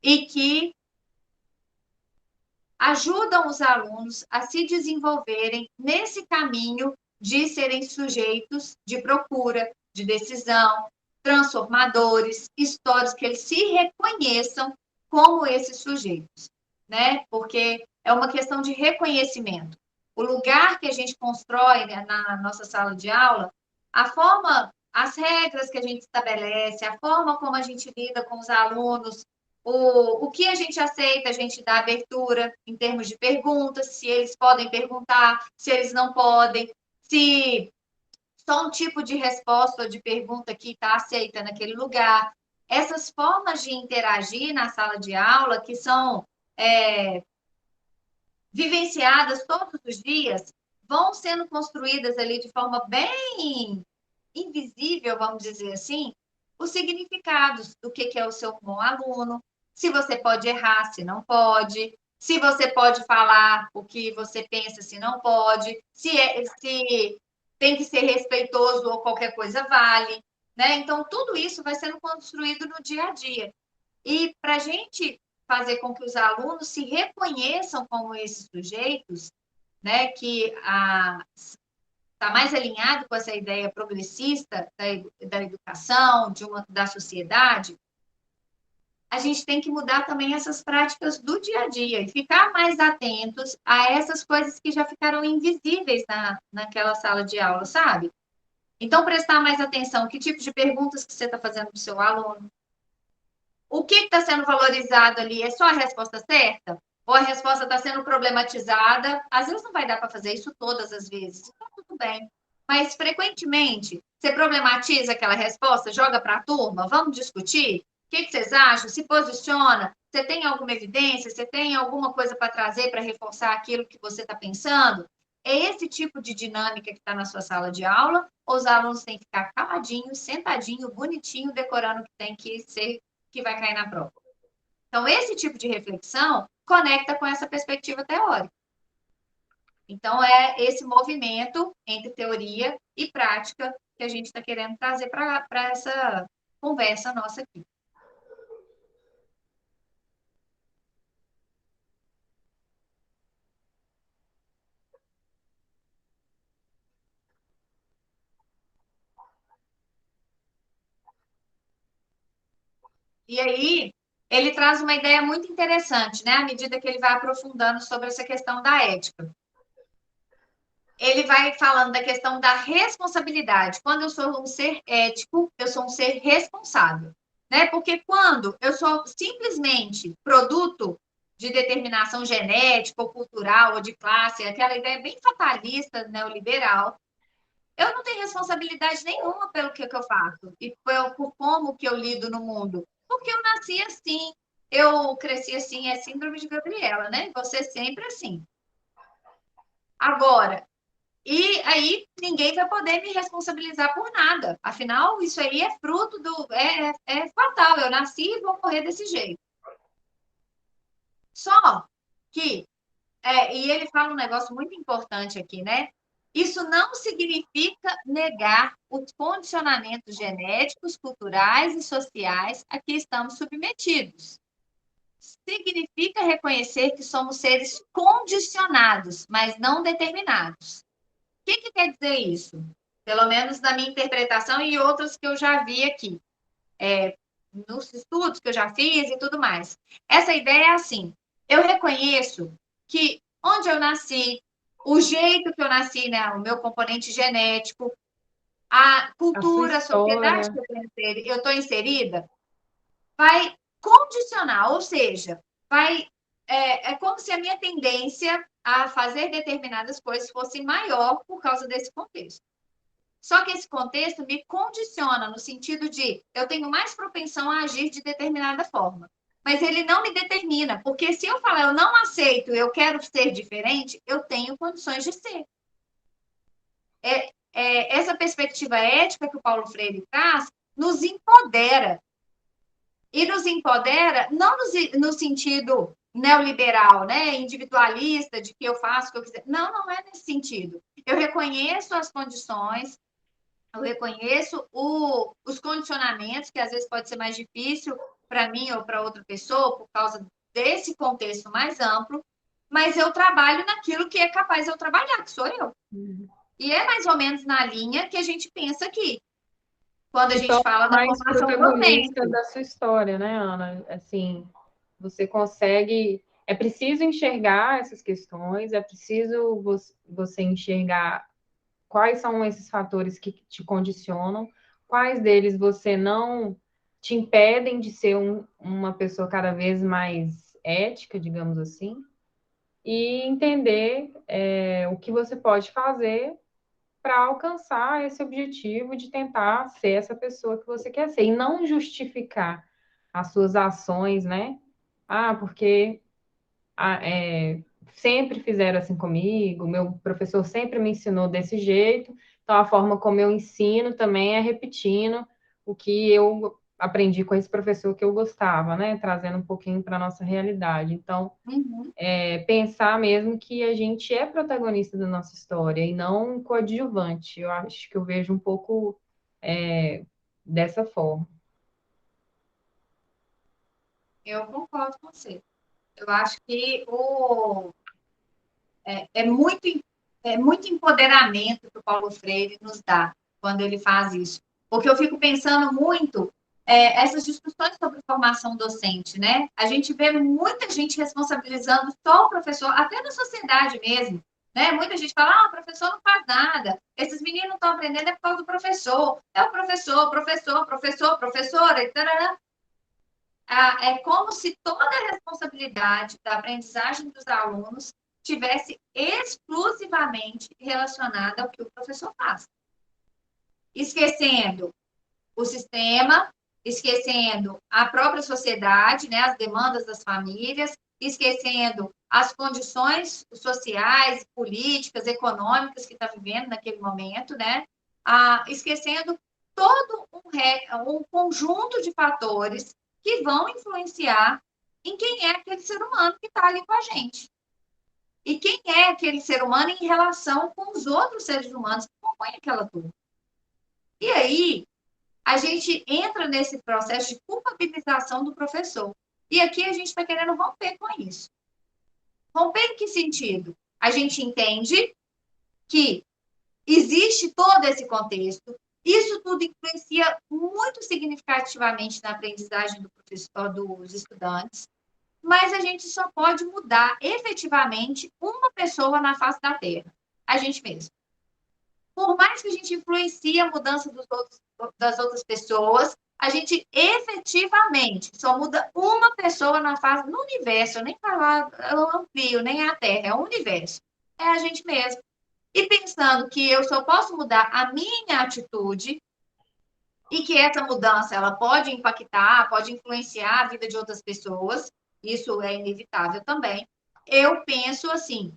e que ajudam os alunos a se desenvolverem nesse caminho de serem sujeitos de procura, de decisão, transformadores, histórias que eles se reconheçam como esses sujeitos, né? Porque é uma questão de reconhecimento. O lugar que a gente constrói, né, na nossa sala de aula, a forma, as regras que a gente estabelece, a forma como a gente lida com os alunos, o que a gente aceita, a gente dá abertura em termos de perguntas, se eles podem perguntar, se eles não podem, se só um tipo de resposta ou de pergunta que está aceita naquele lugar. Essas formas de interagir na sala de aula, que são vivenciadas todos os dias, vão sendo construídas ali de forma bem invisível, vamos dizer assim, os significados do que é o seu bom aluno, se você pode errar, se não pode, se você pode falar o que você pensa, se não pode, se tem que ser respeitoso ou qualquer coisa vale, né? Então, tudo isso vai sendo construído no dia a dia. E para a gente fazer com que os alunos se reconheçam como esses sujeitos, né, que está mais alinhado com essa ideia progressista da educação, da sociedade, a gente tem que mudar também essas práticas do dia a dia e ficar mais atentos a essas coisas que já ficaram invisíveis naquela sala de aula, sabe? Então, prestar mais atenção, que tipo de perguntas que você está fazendo para o seu aluno? O que está sendo valorizado ali? É só a resposta certa? Ou a resposta está sendo problematizada? Às vezes não vai dar para fazer isso todas as vezes, então tudo bem. Mas, frequentemente, você problematiza aquela resposta, joga para a turma, vamos discutir? O que vocês acham? Se posiciona? Você tem alguma evidência? Você tem alguma coisa para trazer para reforçar aquilo que você está pensando? É esse tipo de dinâmica que está na sua sala de aula? Ou os alunos têm que ficar caladinhos, sentadinho, bonitinho, decorando o que tem que ser, que vai cair na prova? Então, esse tipo de reflexão conecta com essa perspectiva teórica. Então, é esse movimento entre teoria e prática que a gente está querendo trazer para essa conversa nossa aqui. E aí, ele traz uma ideia muito interessante, né? À medida que ele vai aprofundando sobre essa questão da ética. Ele vai falando da questão da responsabilidade. Quando eu sou um ser ético, eu sou um ser responsável, né? Porque quando eu sou simplesmente produto de determinação genética ou cultural ou de classe, aquela ideia bem fatalista neoliberal, eu não tenho responsabilidade nenhuma pelo que eu faço e por como que eu lido no mundo. Porque eu nasci assim, eu cresci assim, é síndrome de Gabriela, né? Você sempre assim. Agora, e aí ninguém vai poder me responsabilizar por nada. Afinal, isso aí é fruto do. É fatal. Eu nasci e vou morrer desse jeito. Só que, e ele fala um negócio muito importante aqui, né? Isso não significa negar os condicionamentos genéticos, culturais e sociais a que estamos submetidos. Significa reconhecer que somos seres condicionados, mas não determinados. O que quer dizer isso? Pelo menos na minha interpretação e outras que eu já vi aqui, nos estudos que eu já fiz e tudo mais. Essa ideia é assim: eu reconheço que onde eu nasci, o jeito que eu nasci, né, o meu componente genético, a A sua cultura, a sociedade história, que eu estou inserida, vai condicionar, ou seja, é como se a minha tendência a fazer determinadas coisas fosse maior por causa desse contexto. Só que esse contexto me condiciona no sentido de eu tenho mais propensão a agir de determinada forma. Mas ele não me determina, porque se eu falar eu não aceito, eu quero ser diferente, eu tenho condições de ser. Essa perspectiva ética que o Paulo Freire traz nos empodera. E nos empodera não no sentido neoliberal, né, individualista, de que eu faço o que eu quiser. Não, não é nesse sentido. Eu reconheço as condições, eu reconheço os condicionamentos, que às vezes pode ser mais difícil para mim ou para outra pessoa, por causa desse contexto mais amplo, mas eu trabalho naquilo que é capaz de eu trabalhar, que sou eu. E é mais ou menos na linha que a gente pensa aqui, quando a te gente torna fala da mais formação protagonista docente. da sua história, né, Ana? Assim, você consegue. É preciso enxergar essas questões, é preciso você enxergar quais são esses fatores que te condicionam, quais deles você não te impedem de ser uma pessoa cada vez mais ética, digamos assim, e entender o que você pode fazer para alcançar esse objetivo de tentar ser essa pessoa que você quer ser, e não justificar as suas ações, né? Ah, porque sempre fizeram assim comigo, meu professor sempre me ensinou desse jeito, então a forma como eu ensino também é repetindo o que eu aprendi com esse professor que eu gostava, né? Trazendo um pouquinho para a nossa realidade. Então, Uhum. pensar mesmo que a gente é protagonista da nossa história e não coadjuvante. Eu acho que eu vejo um pouco dessa forma. Eu concordo com você. Eu acho que é, muito, é muito empoderamento que o Paulo Freire nos dá quando ele faz isso. Porque eu fico pensando muito essas discussões sobre formação docente, né? A gente vê muita gente responsabilizando só o professor, até na sociedade mesmo, né? Muita gente fala, o professor não faz nada, esses meninos não estão aprendendo é por causa do professor, é o professor, professor, professor, professora, e tarará. É como se toda a responsabilidade da aprendizagem dos alunos tivesse exclusivamente relacionada ao que o professor faz. Esquecendo o sistema, esquecendo a própria sociedade, né, as demandas das famílias, esquecendo as condições sociais, políticas, econômicas que está vivendo naquele momento, né, esquecendo todo um conjunto de fatores que vão influenciar em quem é aquele ser humano que está ali com a gente. E quem é aquele ser humano em relação com os outros seres humanos que compõem aquela turma. E aí, a gente entra nesse processo de culpabilização do professor. E aqui a gente está querendo romper com isso. Romper em que sentido? A gente entende que existe todo esse contexto, isso tudo influencia muito significativamente na aprendizagem do professor, dos estudantes, mas a gente só pode mudar efetivamente uma pessoa na face da Terra, a gente mesmo. Por mais que a gente influencie a mudança das outras pessoas, a gente efetivamente só muda uma pessoa na face no universo, eu nem falar, eu amplio, nem a Terra, é o universo. É a gente mesmo. e pensando que eu só posso mudar a minha atitude e que essa mudança ela pode impactar, pode influenciar a vida de outras pessoas, isso é inevitável também. Eu penso assim,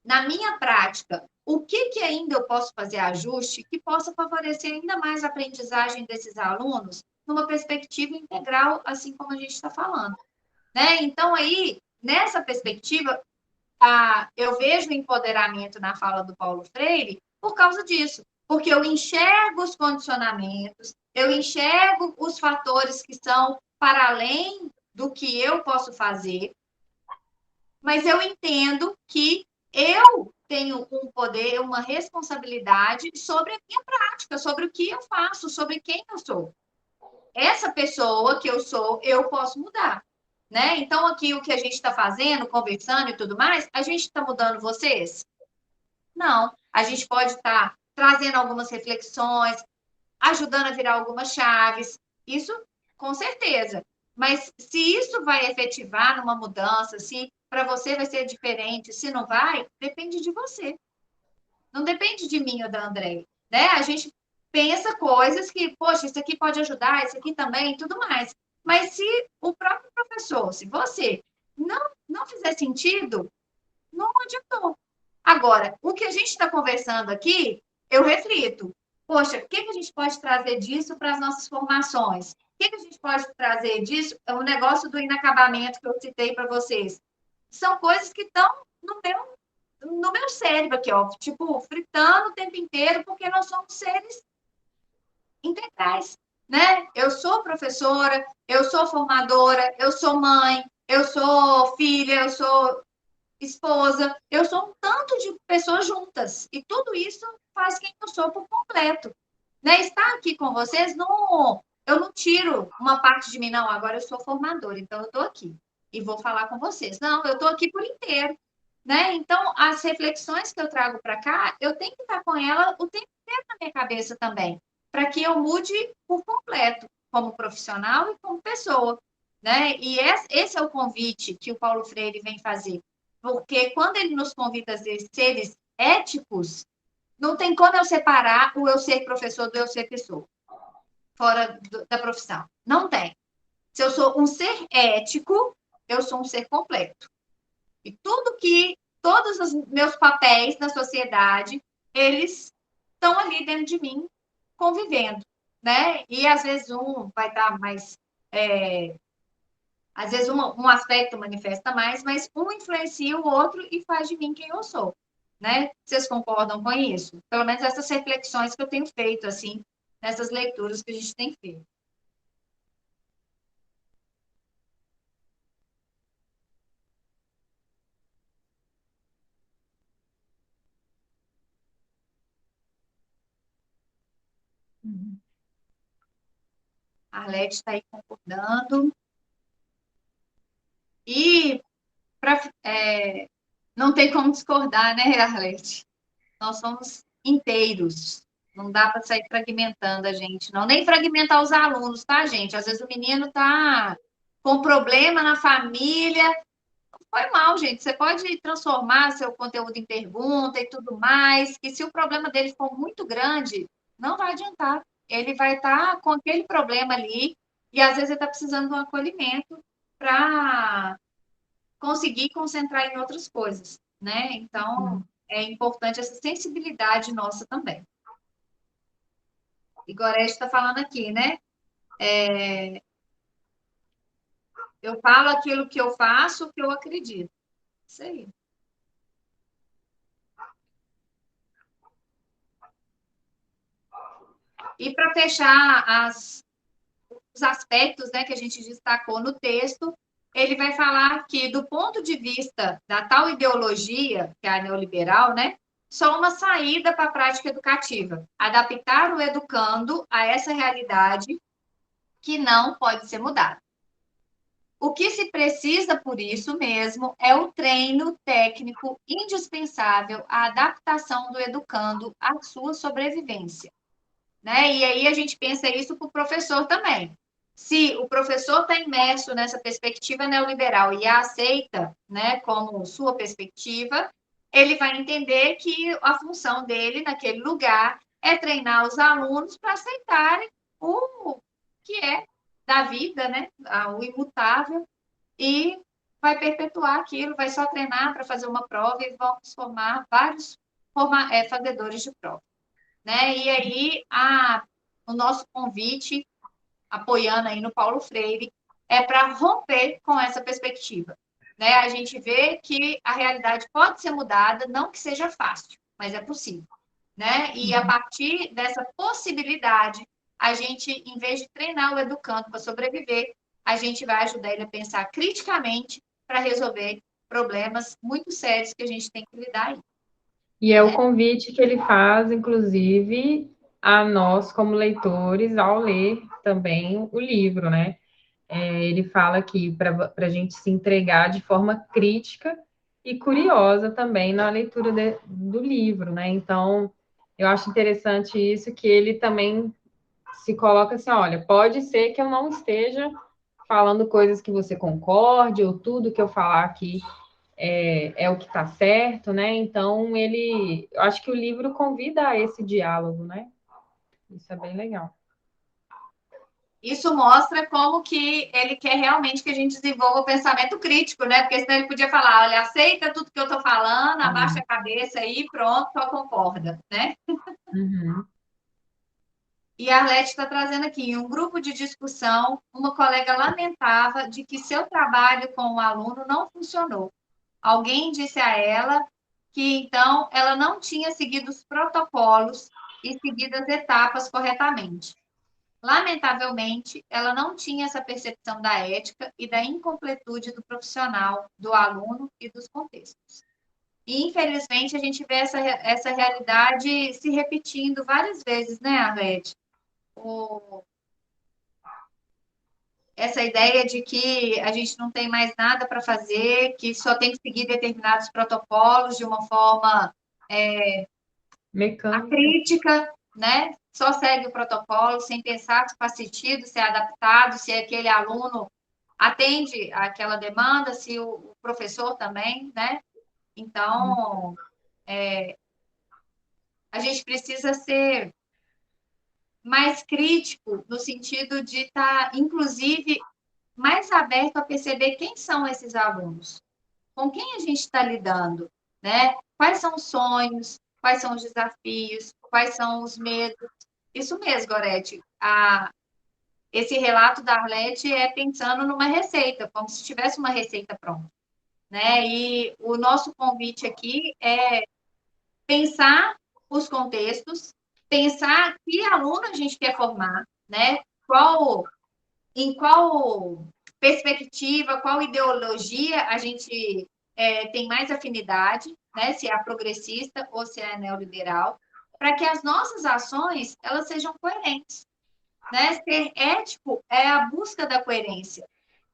na minha prática, o que, que ainda eu posso fazer ajuste que possa favorecer ainda mais a aprendizagem desses alunos numa perspectiva integral, assim como a gente está falando, né? Então, aí, nessa perspectiva, eu vejo o empoderamento na fala do Paulo Freire por causa disso, porque eu enxergo os condicionamentos, eu enxergo os fatores que são para além do que eu posso fazer, mas eu entendo que eu tenho um poder, uma responsabilidade sobre a minha prática, sobre o que eu faço, sobre quem eu sou. Essa pessoa que eu sou, eu posso mudar. Né? Então, aqui o que a gente está fazendo, conversando e tudo mais, a gente está mudando vocês? Não. A gente pode estar trazendo algumas reflexões, ajudando a virar algumas chaves, isso com certeza. Mas se isso vai efetivar numa mudança, se para você vai ser diferente, se não vai, depende de você. Não depende de mim ou da André. Né? A gente pensa coisas que, poxa, isso aqui pode ajudar, isso aqui também, e tudo mais. Mas se o próprio professor, se você não fizer sentido, não adiantou. Agora, o que a gente está conversando aqui, eu reflito. Poxa, o que, que a gente pode trazer disso para as nossas formações? O que, que a gente pode trazer disso? O negócio do inacabamento que eu citei para vocês. São coisas que estão no meu cérebro aqui, ó, tipo, fritando o tempo inteiro, porque nós somos seres integrais, né? Eu sou professora, eu sou formadora, eu sou mãe, eu sou filha, eu sou esposa, eu sou um tanto de pessoas juntas. E tudo isso faz quem eu sou por completo. Né? Estar aqui com vocês, não, eu não tiro uma parte de mim, não, agora eu sou formadora, então eu estou aqui e vou falar com vocês. Não, eu estou aqui por inteiro. Né? Então, as reflexões que eu trago para cá, eu tenho que estar com ela o tempo inteiro na minha cabeça também, para que eu mude por completo, como profissional e como pessoa. Né? E esse é o convite que o Paulo Freire vem fazer. Porque quando ele nos convida a ser seres éticos, não tem como eu separar o eu ser professor do eu ser pessoa, fora da profissão. Não tem. Se eu sou um ser ético, eu sou um ser completo. E todos os meus papéis na sociedade, eles estão ali dentro de mim, convivendo, né? E às vezes um vai estar mais às vezes um aspecto manifesta mais, mas um influencia o outro e faz de mim quem eu sou, né? Vocês concordam com isso? Pelo menos essas reflexões que eu tenho feito, assim, nessas leituras que a gente tem feito. Uhum. A Arlete está aí concordando. E não tem como discordar, né, Arlete? Nós somos inteiros. Não dá para sair fragmentando a gente, não. Nem fragmentar os alunos, tá, gente? Às vezes o menino tá com problema na família. Foi mal, gente. Você pode transformar seu conteúdo em pergunta e tudo mais, que se o problema dele for muito grande, não vai adiantar. Ele vai estar com aquele problema ali, e às vezes ele está precisando de um acolhimento para conseguir concentrar em outras coisas, né? Então, é importante essa sensibilidade nossa também. E Gorete está falando aqui, né? Eu falo aquilo que eu faço, o que eu acredito. Isso aí. E para fechar os aspectos, né, que a gente destacou no texto, ele vai falar que, do ponto de vista da tal ideologia, que é a neoliberal, né, só uma saída para a prática educativa, adaptar o educando a essa realidade que não pode ser mudada. O que se precisa, por isso mesmo, é o treino técnico indispensável à adaptação do educando à sua sobrevivência. Né? E aí a gente pensa isso para o professor também. Se o professor está imerso nessa perspectiva neoliberal e a aceita, né, como sua perspectiva, ele vai entender que a função dele naquele lugar é treinar os alunos para aceitarem o que é da vida, né? O imutável, e vai perpetuar aquilo, vai só treinar para fazer uma prova e vamos formar vários fazedores de prova. Né? E aí, o nosso convite, apoiando aí no Paulo Freire, é para romper com essa perspectiva. Né? A gente vê que a realidade pode ser mudada, não que seja fácil, mas é possível. Né? E a partir dessa possibilidade, a gente, em vez de treinar o educando para sobreviver, a gente vai ajudar ele a pensar criticamente para resolver problemas muito sérios que a gente tem que lidar aí. E é o convite que ele faz, inclusive, a nós, como leitores, ao ler também o livro, né? Ele fala aqui para a gente se entregar de forma crítica e curiosa também na leitura do livro, né? Então, eu acho interessante isso, que ele também se coloca assim, olha, pode ser que eu não esteja falando coisas que você concorde, ou tudo que eu falar aqui é o que está certo, né? Então, eu acho que o livro convida a esse diálogo, né? Isso é bem legal. Isso mostra como que ele quer realmente que a gente desenvolva o pensamento crítico, né? Porque senão ele podia falar, olha, aceita tudo que eu estou falando, abaixa a cabeça aí, pronto, só concorda, né? Uhum. E a Arlete está trazendo aqui, em um grupo de discussão, uma colega lamentava de que seu trabalho com o aluno não funcionou. Alguém disse a ela que, então, ela não tinha seguido os protocolos e seguido as etapas corretamente. Lamentavelmente, ela não tinha essa percepção da ética e da incompletude do profissional, do aluno e dos contextos. E, infelizmente, a gente vê essa realidade se repetindo várias vezes, né, Arlete? Essa ideia de que a gente não tem mais nada para fazer, que só tem que seguir determinados protocolos de uma forma Mecânica. acrítica, né? Só segue o protocolo sem pensar se faz sentido, se é adaptado, se aquele aluno atende àquela demanda, se o professor também, né? Então, a gente precisa ser mais crítico no sentido de estar, inclusive, mais aberto a perceber quem são esses alunos, com quem a gente está lidando, né? Quais são os sonhos, quais são os desafios, quais são os medos. Isso mesmo, Gorete. Esse relato da Arlete é pensando numa receita, como se tivesse uma receita pronta, né? E o nosso convite aqui é pensar os contextos, pensar que aluno a gente quer formar, né? Em qual perspectiva, qual ideologia a gente tem mais afinidade, né? Se é a progressista ou se é a neoliberal, para que as nossas ações elas sejam coerentes, né? Ser ético é a busca da coerência,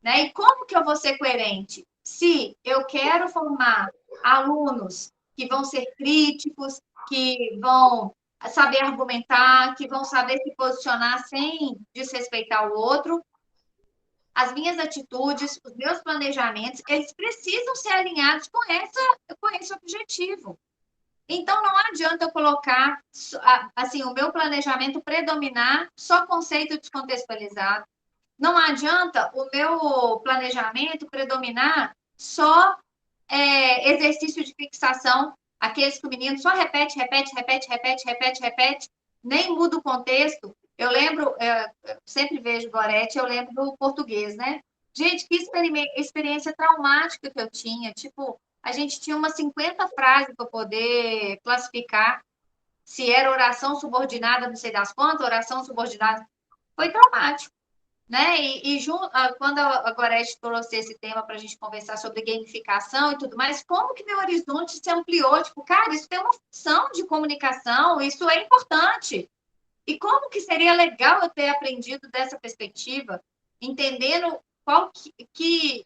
né? E como que eu vou ser coerente? Se eu quero formar alunos que vão ser críticos, que vão saber argumentar, que vão saber se posicionar sem desrespeitar o outro, as minhas atitudes, os meus planejamentos, eles precisam ser alinhados com esse objetivo. Então, não adianta eu colocar, assim, o meu planejamento predominar só conceito descontextualizado. Não adianta o meu planejamento predominar só exercício de fixação, aqueles que o menino só repete, repete, repete, repete, repete, repete, nem muda o contexto. Eu lembro, eu sempre vejo Gorete, eu lembro do português, né? Gente, que experiência traumática que eu tinha. Tipo, a gente tinha umas 50 frases para poder classificar se era oração subordinada, não sei das quantas, oração subordinada. Foi traumático. Né? Quando a Gorete trouxe esse tema para a gente conversar sobre gamificação e tudo mais, como que meu horizonte se ampliou? Tipo, cara, isso tem uma função de comunicação, isso é importante. E como que seria legal eu ter aprendido dessa perspectiva, entendendo que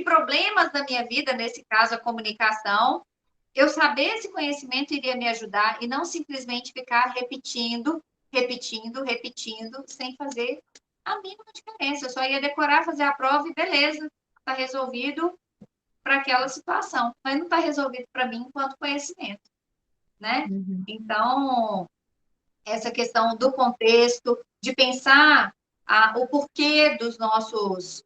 problemas da minha vida, nesse caso a comunicação, eu saber esse conhecimento iria me ajudar e não simplesmente ficar repetindo, repetindo, repetindo, sem fazer a mínima diferença. Eu só ia decorar, fazer a prova e beleza, está resolvido. para aquela situação, mas não está resolvido para mim enquanto conhecimento, né? Uhum. Então, essa questão do contexto, de pensar o porquê dos nossos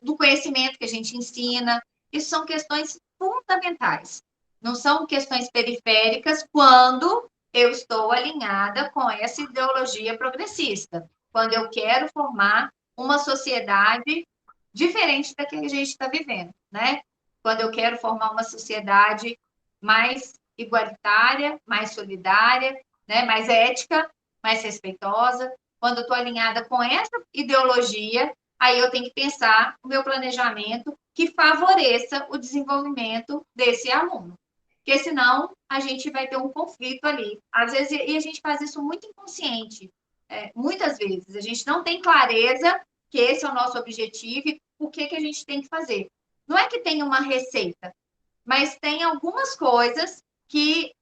do conhecimento que a gente ensina. Isso são questões fundamentais. Não são questões periféricas quando eu estou alinhada com essa ideologia progressista, quando eu quero formar uma sociedade diferente da que a gente está vivendo, né? Quando eu quero formar uma sociedade mais igualitária, mais solidária, né? Mais ética, mais respeitosa. Quando eu estou alinhada com essa ideologia, aí eu tenho que pensar o meu planejamento que favoreça o desenvolvimento desse aluno. Porque senão a gente vai ter um conflito ali. Às vezes, e a gente faz isso muito inconsciente. Muitas vezes, a gente não tem clareza que esse é o nosso objetivo e o que a gente tem que fazer. Não é que tem uma receita, mas tem algumas coisas que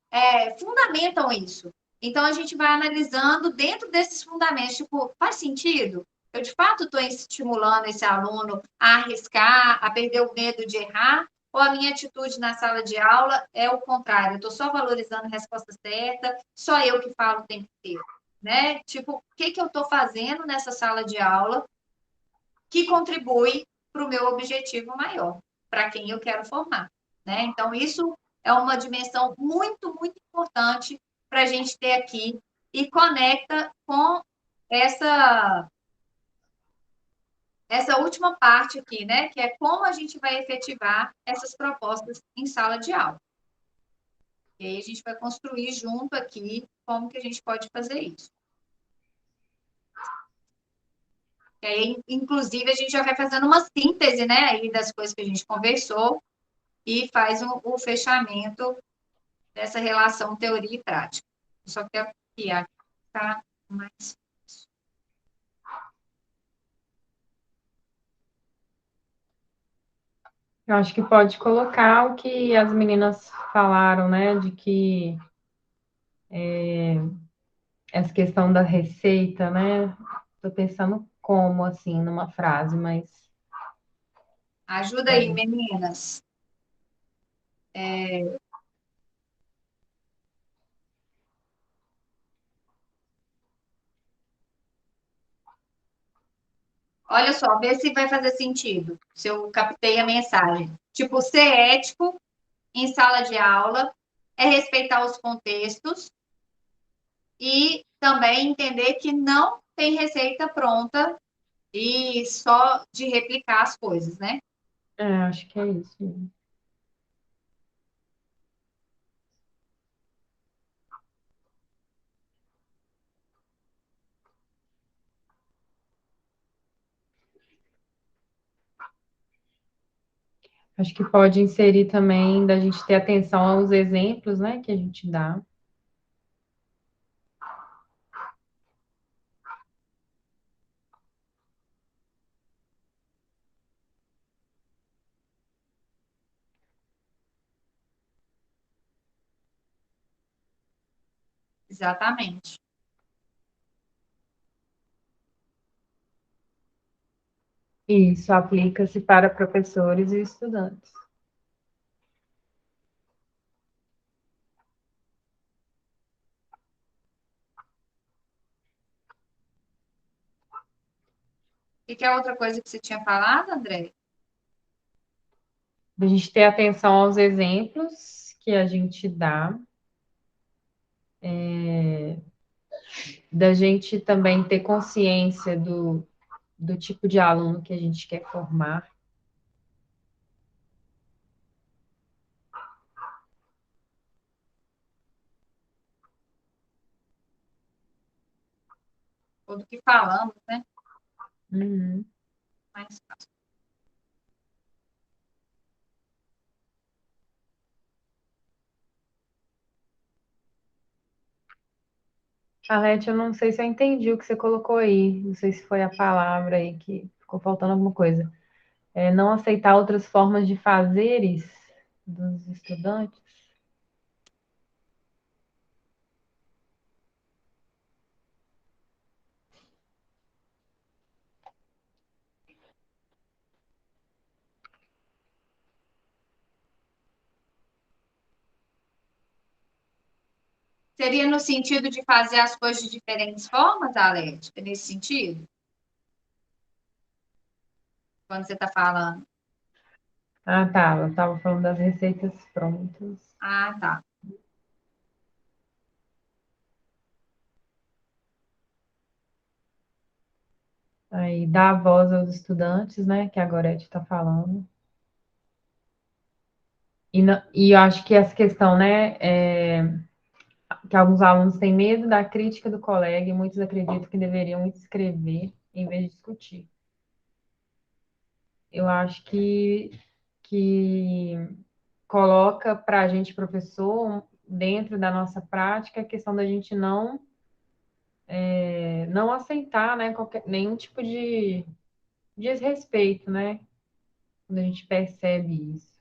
fundamentam isso. Então, a gente vai analisando dentro desses fundamentos, tipo, faz sentido? Eu, de fato, estou estimulando esse aluno a arriscar, a perder o medo de errar, ou a minha atitude na sala de aula é o contrário, eu estou só valorizando a resposta certa, só eu que falo o tempo inteiro, né? Tipo, o que eu estou fazendo nessa sala de aula que contribui para o meu objetivo maior, para quem eu quero formar, né? Então, isso é uma dimensão muito, muito importante para a gente ter aqui e conecta com essa essa última parte aqui, né? Que é como a gente vai efetivar essas propostas em sala de aula. E aí a gente vai construir junto aqui como que a gente pode fazer isso. E aí, inclusive, a gente já vai fazendo uma síntese, né, aí das coisas que a gente conversou e faz o fechamento dessa relação teoria e prática. Só quero que aqui está mais. Eu acho que pode colocar o que as meninas falaram, né? De que essa questão da receita, né? Tô pensando como, assim, numa frase, mas Ajuda aí, pode. meninas. Olha só, vê se vai fazer sentido, se eu captei a mensagem. Tipo, ser ético em sala de aula é respeitar os contextos e também entender que não tem receita pronta e só de replicar as coisas, né? Acho que é isso mesmo. Acho que pode inserir também da gente ter atenção aos exemplos, né, que a gente dá. Exatamente. E isso aplica-se para professores e estudantes. E que é outra coisa que você tinha falado, André? Da gente ter atenção aos exemplos que a gente dá, da gente também ter consciência do tipo de aluno que a gente quer formar. Ou do que falamos, né? Uhum. Mais fácil. Arlete, eu não sei se eu entendi o que você colocou aí. Não sei se foi a palavra aí que ficou faltando alguma coisa. Não aceitar outras formas de fazeres dos estudantes. Seria no sentido de fazer as coisas de diferentes formas, Alética, nesse sentido? Quando você está falando. Ah, tá. Eu estava falando das receitas prontas. Ah, tá. Aí dá voz aos estudantes, né? Que a Gorete está falando. E eu acho que essa questão, né? Que alguns alunos têm medo da crítica do colega e muitos acreditam que deveriam escrever em vez de discutir. Eu acho que coloca para a gente, professor, dentro da nossa prática, a questão da gente não aceitar, né, nenhum tipo de desrespeito, né, quando a gente percebe isso,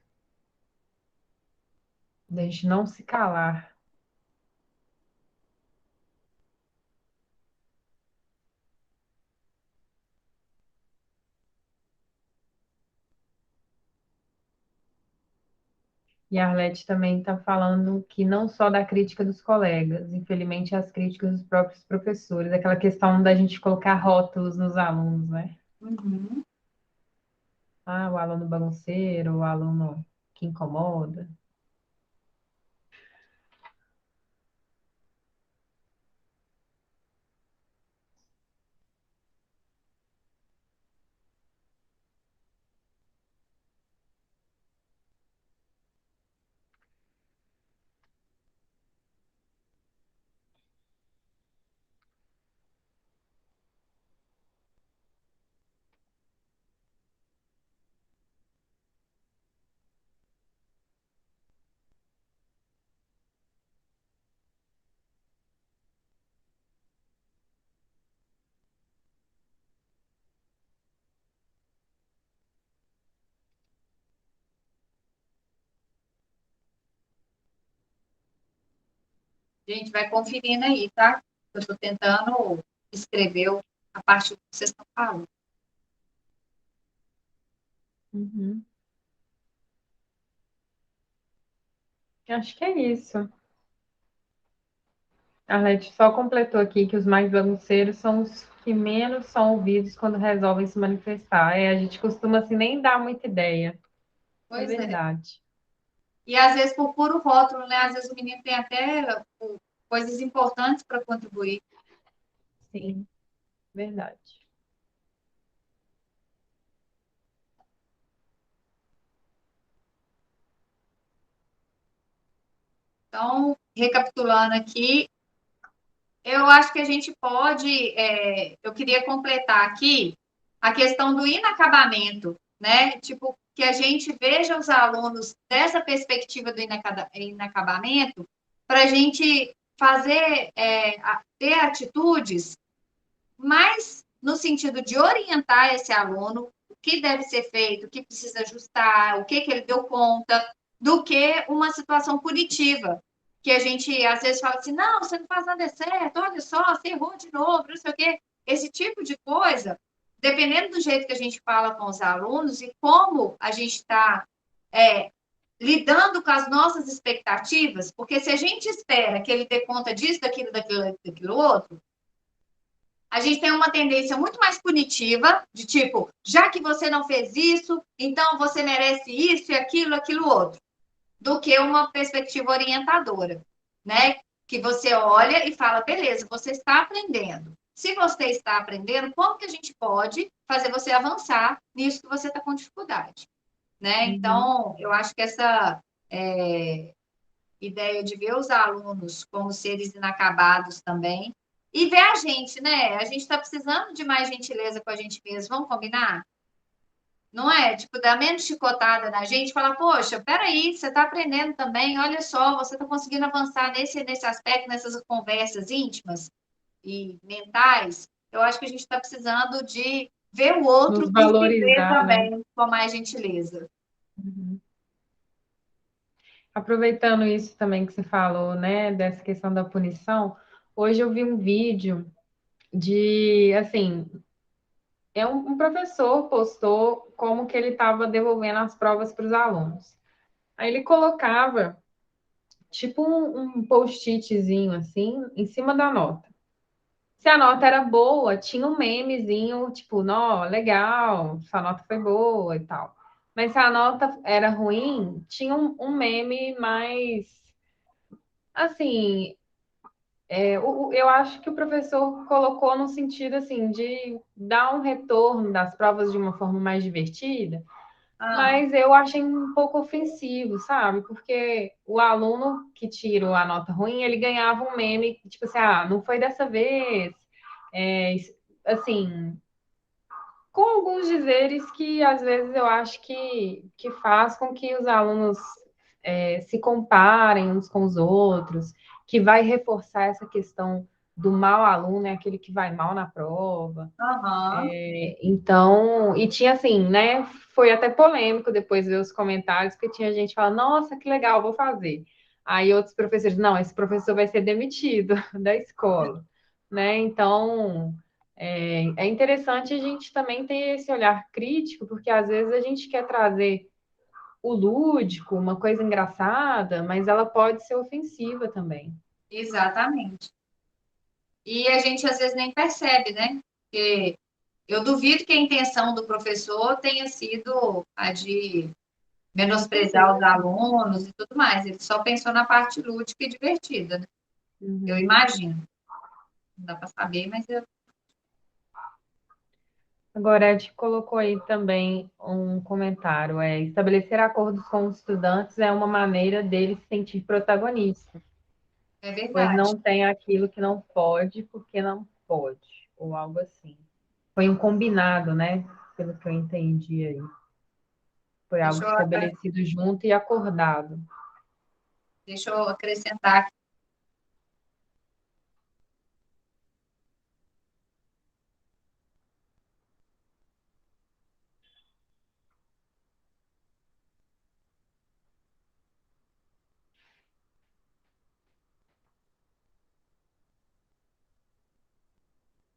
da gente não se calar. E a Arlete também está falando que não só da crítica dos colegas, infelizmente as críticas dos próprios professores, aquela questão da gente colocar rótulos nos alunos, né? Uhum. Ah, o aluno bagunceiro, o aluno que incomoda. Gente, vai conferindo aí, tá? Eu estou tentando escrever a parte do que vocês estão falando. Uhum. Acho que é isso. A Arlete só completou aqui que os mais bagunceiros são os que menos são ouvidos quando resolvem se manifestar. A gente costuma assim nem dar muita ideia. É Pois é. verdade. E às vezes por puro rótulo, né? Às vezes o menino tem até coisas importantes para contribuir. Sim, verdade. Então, recapitulando aqui, eu acho que a gente pode. Eu queria completar aqui a questão do inacabamento, né? Tipo, que a gente veja os alunos dessa perspectiva do inacabamento, para a gente fazer, ter atitudes mais no sentido de orientar esse aluno o que deve ser feito, o que precisa ajustar, o que, que ele deu conta, do que uma situação punitiva, que a gente às vezes fala assim, não, você não faz nada certo, olha só, você errou de novo, não sei o quê. Esse tipo de coisa, dependendo do jeito que a gente fala com os alunos e como a gente está lidando com as nossas expectativas, porque se a gente espera que ele dê conta disso, daquilo outro, a gente tem uma tendência muito mais punitiva, de tipo, já que você não fez isso, então você merece isso e aquilo outro, do que uma perspectiva orientadora, né? Que você olha e fala, beleza, você está aprendendo. Se você está aprendendo, como que a gente pode fazer você avançar nisso que você está com dificuldade, né? Uhum. Então, eu acho que essa ideia de ver os alunos como seres inacabados também. E ver a gente, né? A gente está precisando de mais gentileza com a gente mesmo, vamos combinar? Não é? Tipo, dar menos chicotada na gente, falar, poxa, peraí, você está aprendendo também, olha só, você está conseguindo avançar nesse aspecto, nessas conversas íntimas e mentais. Eu acho que a gente está precisando de ver o outro Nos e se ver valorizar, né? também com mais gentileza. Uhum. Aproveitando isso também que você falou, né, dessa questão da punição, hoje eu vi um vídeo de, assim, um professor postou como que ele estava devolvendo as provas para os alunos. Aí ele colocava tipo um post-itzinho assim, em cima da nota. Se a nota era boa, tinha um memezinho, tipo, nó, legal, sua nota foi boa e tal. Mas se a nota era ruim, tinha um meme mais, assim, eu acho que o professor colocou no sentido, assim, de dar um retorno das provas de uma forma mais divertida, Ah, mas eu achei um pouco ofensivo, sabe? Porque o aluno que tirou a nota ruim, ele ganhava um meme, tipo assim, ah, não foi dessa vez. É, assim, com alguns dizeres que às vezes eu acho que faz com que os alunos se comparem uns com os outros, que vai reforçar essa questão do mau aluno, é aquele que vai mal na prova. aham. Então, e tinha assim, né? Foi até polêmico depois ver os comentários, porque tinha gente falando, nossa, que legal, vou fazer. Aí outros professores, não, esse professor vai ser demitido da escola, né? Então, é interessante a gente também ter esse olhar crítico, porque às vezes a gente quer trazer o lúdico, uma coisa engraçada, mas ela pode ser ofensiva também. Exatamente. E a gente às vezes nem percebe, né? Porque eu duvido que a intenção do professor tenha sido a de Com menosprezar os certeza. alunos e tudo mais. Ele só pensou na parte lúdica e divertida, né? Eu Uhum. imagino. Não dá para saber, mas eu... Agora, Ed colocou aí também um comentário, estabelecer acordos com os estudantes é uma maneira deles se sentir protagonistas, é pois verdade. não tem aquilo que não pode, porque não pode, ou algo assim. Foi um combinado, né? Pelo que eu entendi aí. Foi algo Deixa eu, estabelecido junto e acordado. deixa eu acrescentar aqui.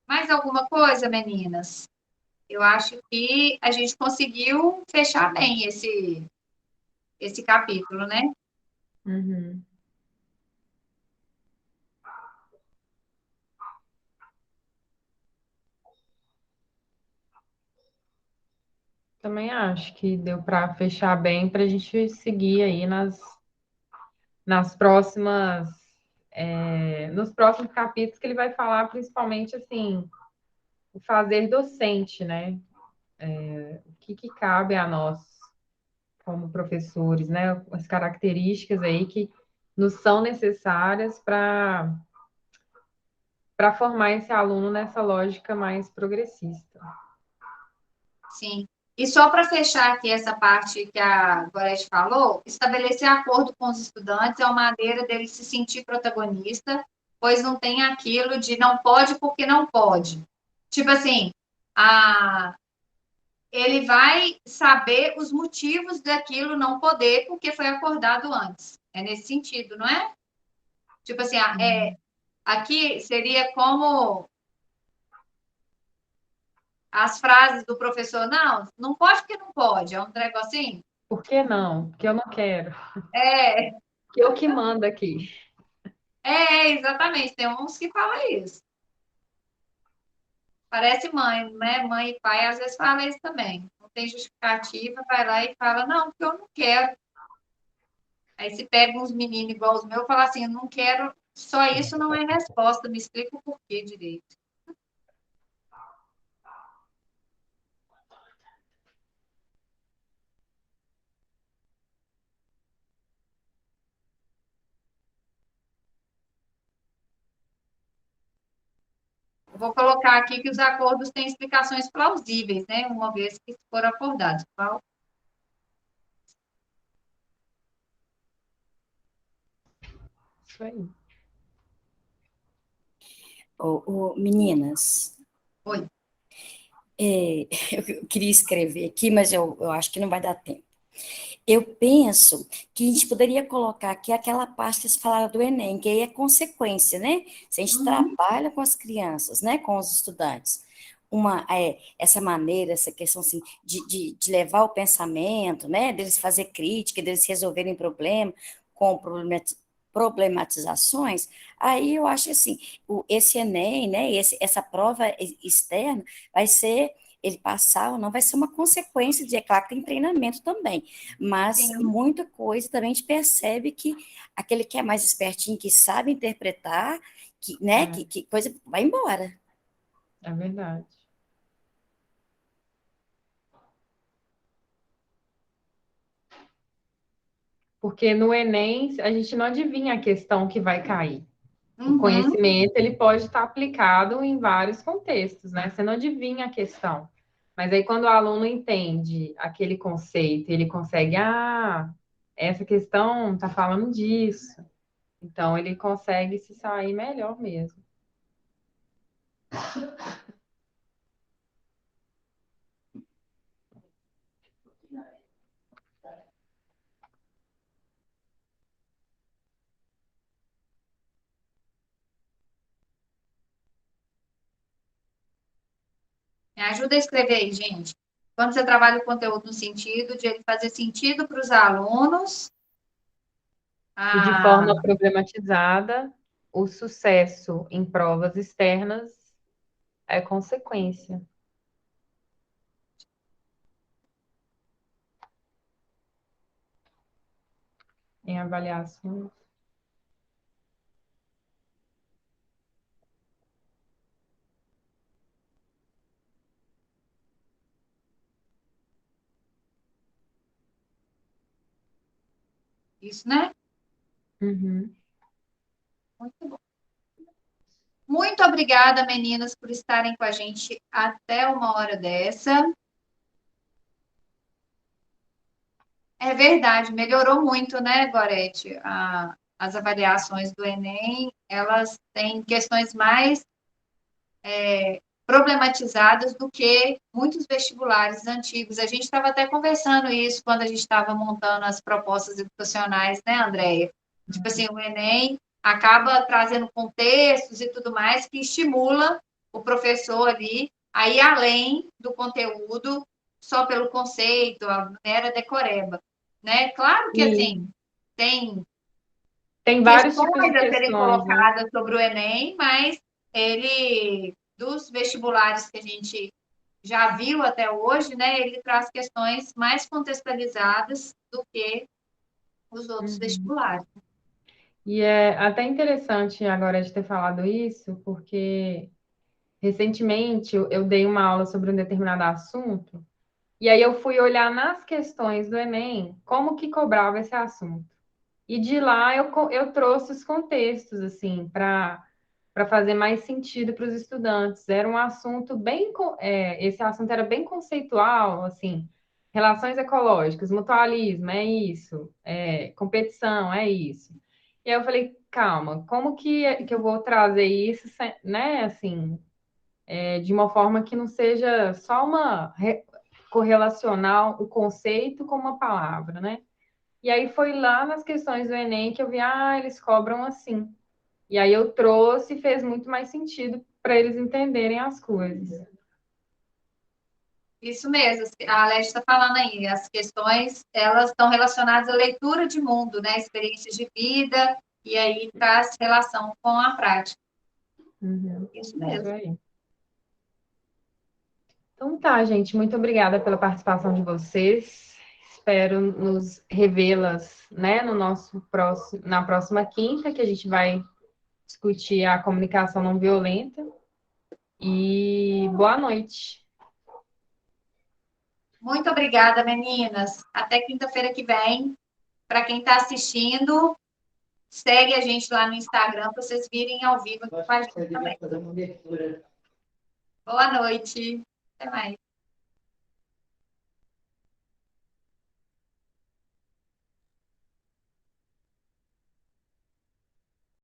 Mais alguma coisa, meninas? Eu acho que a gente conseguiu fechar bem esse capítulo, né? Uhum. Também acho que deu para fechar bem para a gente seguir aí nas próximas, nos próximos capítulos que ele vai falar principalmente assim o fazer docente, né? O que cabe a nós como professores, né? As características aí que nos são necessárias para formar esse aluno nessa lógica mais progressista. Sim. E só para fechar aqui essa parte que a Gorete falou, estabelecer acordo com os estudantes é uma maneira deles se sentir protagonista, pois não tem aquilo de não pode porque não pode. Tipo assim, a, ele vai saber os motivos daquilo não poder porque foi acordado antes. É nesse sentido, não é? Tipo assim, aqui seria como as frases do professor, não, não pode porque não pode, é um negócio assim. Por que não? Porque eu não quero. É, Que eu que mando aqui. exatamente. Tem uns que falam isso. Parece mãe, né? Mãe e pai às vezes falam isso também. Não tem justificativa, vai lá e fala, não, porque eu não quero. Aí se pega uns meninos igual os meus, fala assim, eu não quero, só isso não é resposta, me explica o porquê direito. Eu vou colocar aqui que os acordos têm explicações plausíveis, né? Uma vez que foram acordados. Isso aí. Meninas, Oi. eu queria escrever aqui, mas eu acho que não vai dar tempo. Eu penso que a gente poderia colocar aqui aquela parte que se falaram do Enem, que aí é consequência, né? Se a gente trabalha com as crianças, né, com os estudantes, essa maneira, essa questão assim, de levar o pensamento, né, deles fazer crítica, deles resolverem problema, com problematizações, aí eu acho assim, esse Enem, né, essa prova externa vai ser, ele passar ou não, vai ser uma consequência de, é claro que tem treinamento também, mas Sim. muita coisa também a gente percebe que aquele que é mais espertinho, que sabe interpretar, que, né, que coisa vai embora. É verdade. Porque no Enem, a gente não adivinha a questão que vai cair. O conhecimento, ele pode estar aplicado em vários contextos, né? Você não adivinha a questão. Mas aí, quando o aluno entende aquele conceito, ele consegue, essa questão está falando disso. Então, ele consegue se sair melhor mesmo. Me ajuda a escrever aí, gente. Quando você trabalha o conteúdo no sentido de ele fazer sentido para os alunos. E de forma problematizada, o sucesso em provas externas é consequência. Em avaliações. Isso, né? Uhum. Muito bom. Muito obrigada, meninas, por estarem com a gente até uma hora dessa. É verdade, melhorou muito, né, Gorete? As avaliações do Enem, elas têm questões mais problematizadas do que muitos vestibulares antigos. A gente estava até conversando isso quando a gente estava montando as propostas educacionais, né, Andréia? Tipo assim, o Enem acaba trazendo contextos e tudo mais que estimula o professor ali a ir além do conteúdo só pelo conceito, a mera decoreba, né? Claro que, assim, tem vários tipos de questões a serem questões, né? colocadas sobre o Enem, mas ele, dos vestibulares que a gente já viu até hoje, né, ele traz questões mais contextualizadas do que os outros vestibulares. E é até interessante agora de ter falado isso, porque recentemente eu dei uma aula sobre um determinado assunto, e aí eu fui olhar nas questões do Enem como que cobrava esse assunto. E de lá eu trouxe os contextos, assim, para fazer mais sentido para os estudantes. Era um assunto esse assunto era bem conceitual, assim, relações ecológicas, mutualismo, é isso, competição, é isso. E aí eu falei, calma, como que eu vou trazer isso, né, assim, de uma forma que não seja só correlacionar o conceito com uma palavra, né? E aí foi lá nas questões do Enem que eu vi, eles cobram assim. E aí eu trouxe e fez muito mais sentido para eles entenderem as coisas. Isso mesmo, a Alex está falando aí, as questões, elas estão relacionadas à leitura de mundo, né, experiências de vida, e aí traz relação com a prática. Isso mesmo. Isso aí. Então tá, gente, muito obrigada pela participação de vocês. Espero nos revê-las, né, na próxima quinta, que a gente vai discutir a comunicação não violenta. E boa noite. Muito obrigada, meninas. Até quinta-feira que vem. Para quem está assistindo, segue a gente lá no Instagram para vocês virem ao vivo aqui com a gente também. Boa noite. Até mais.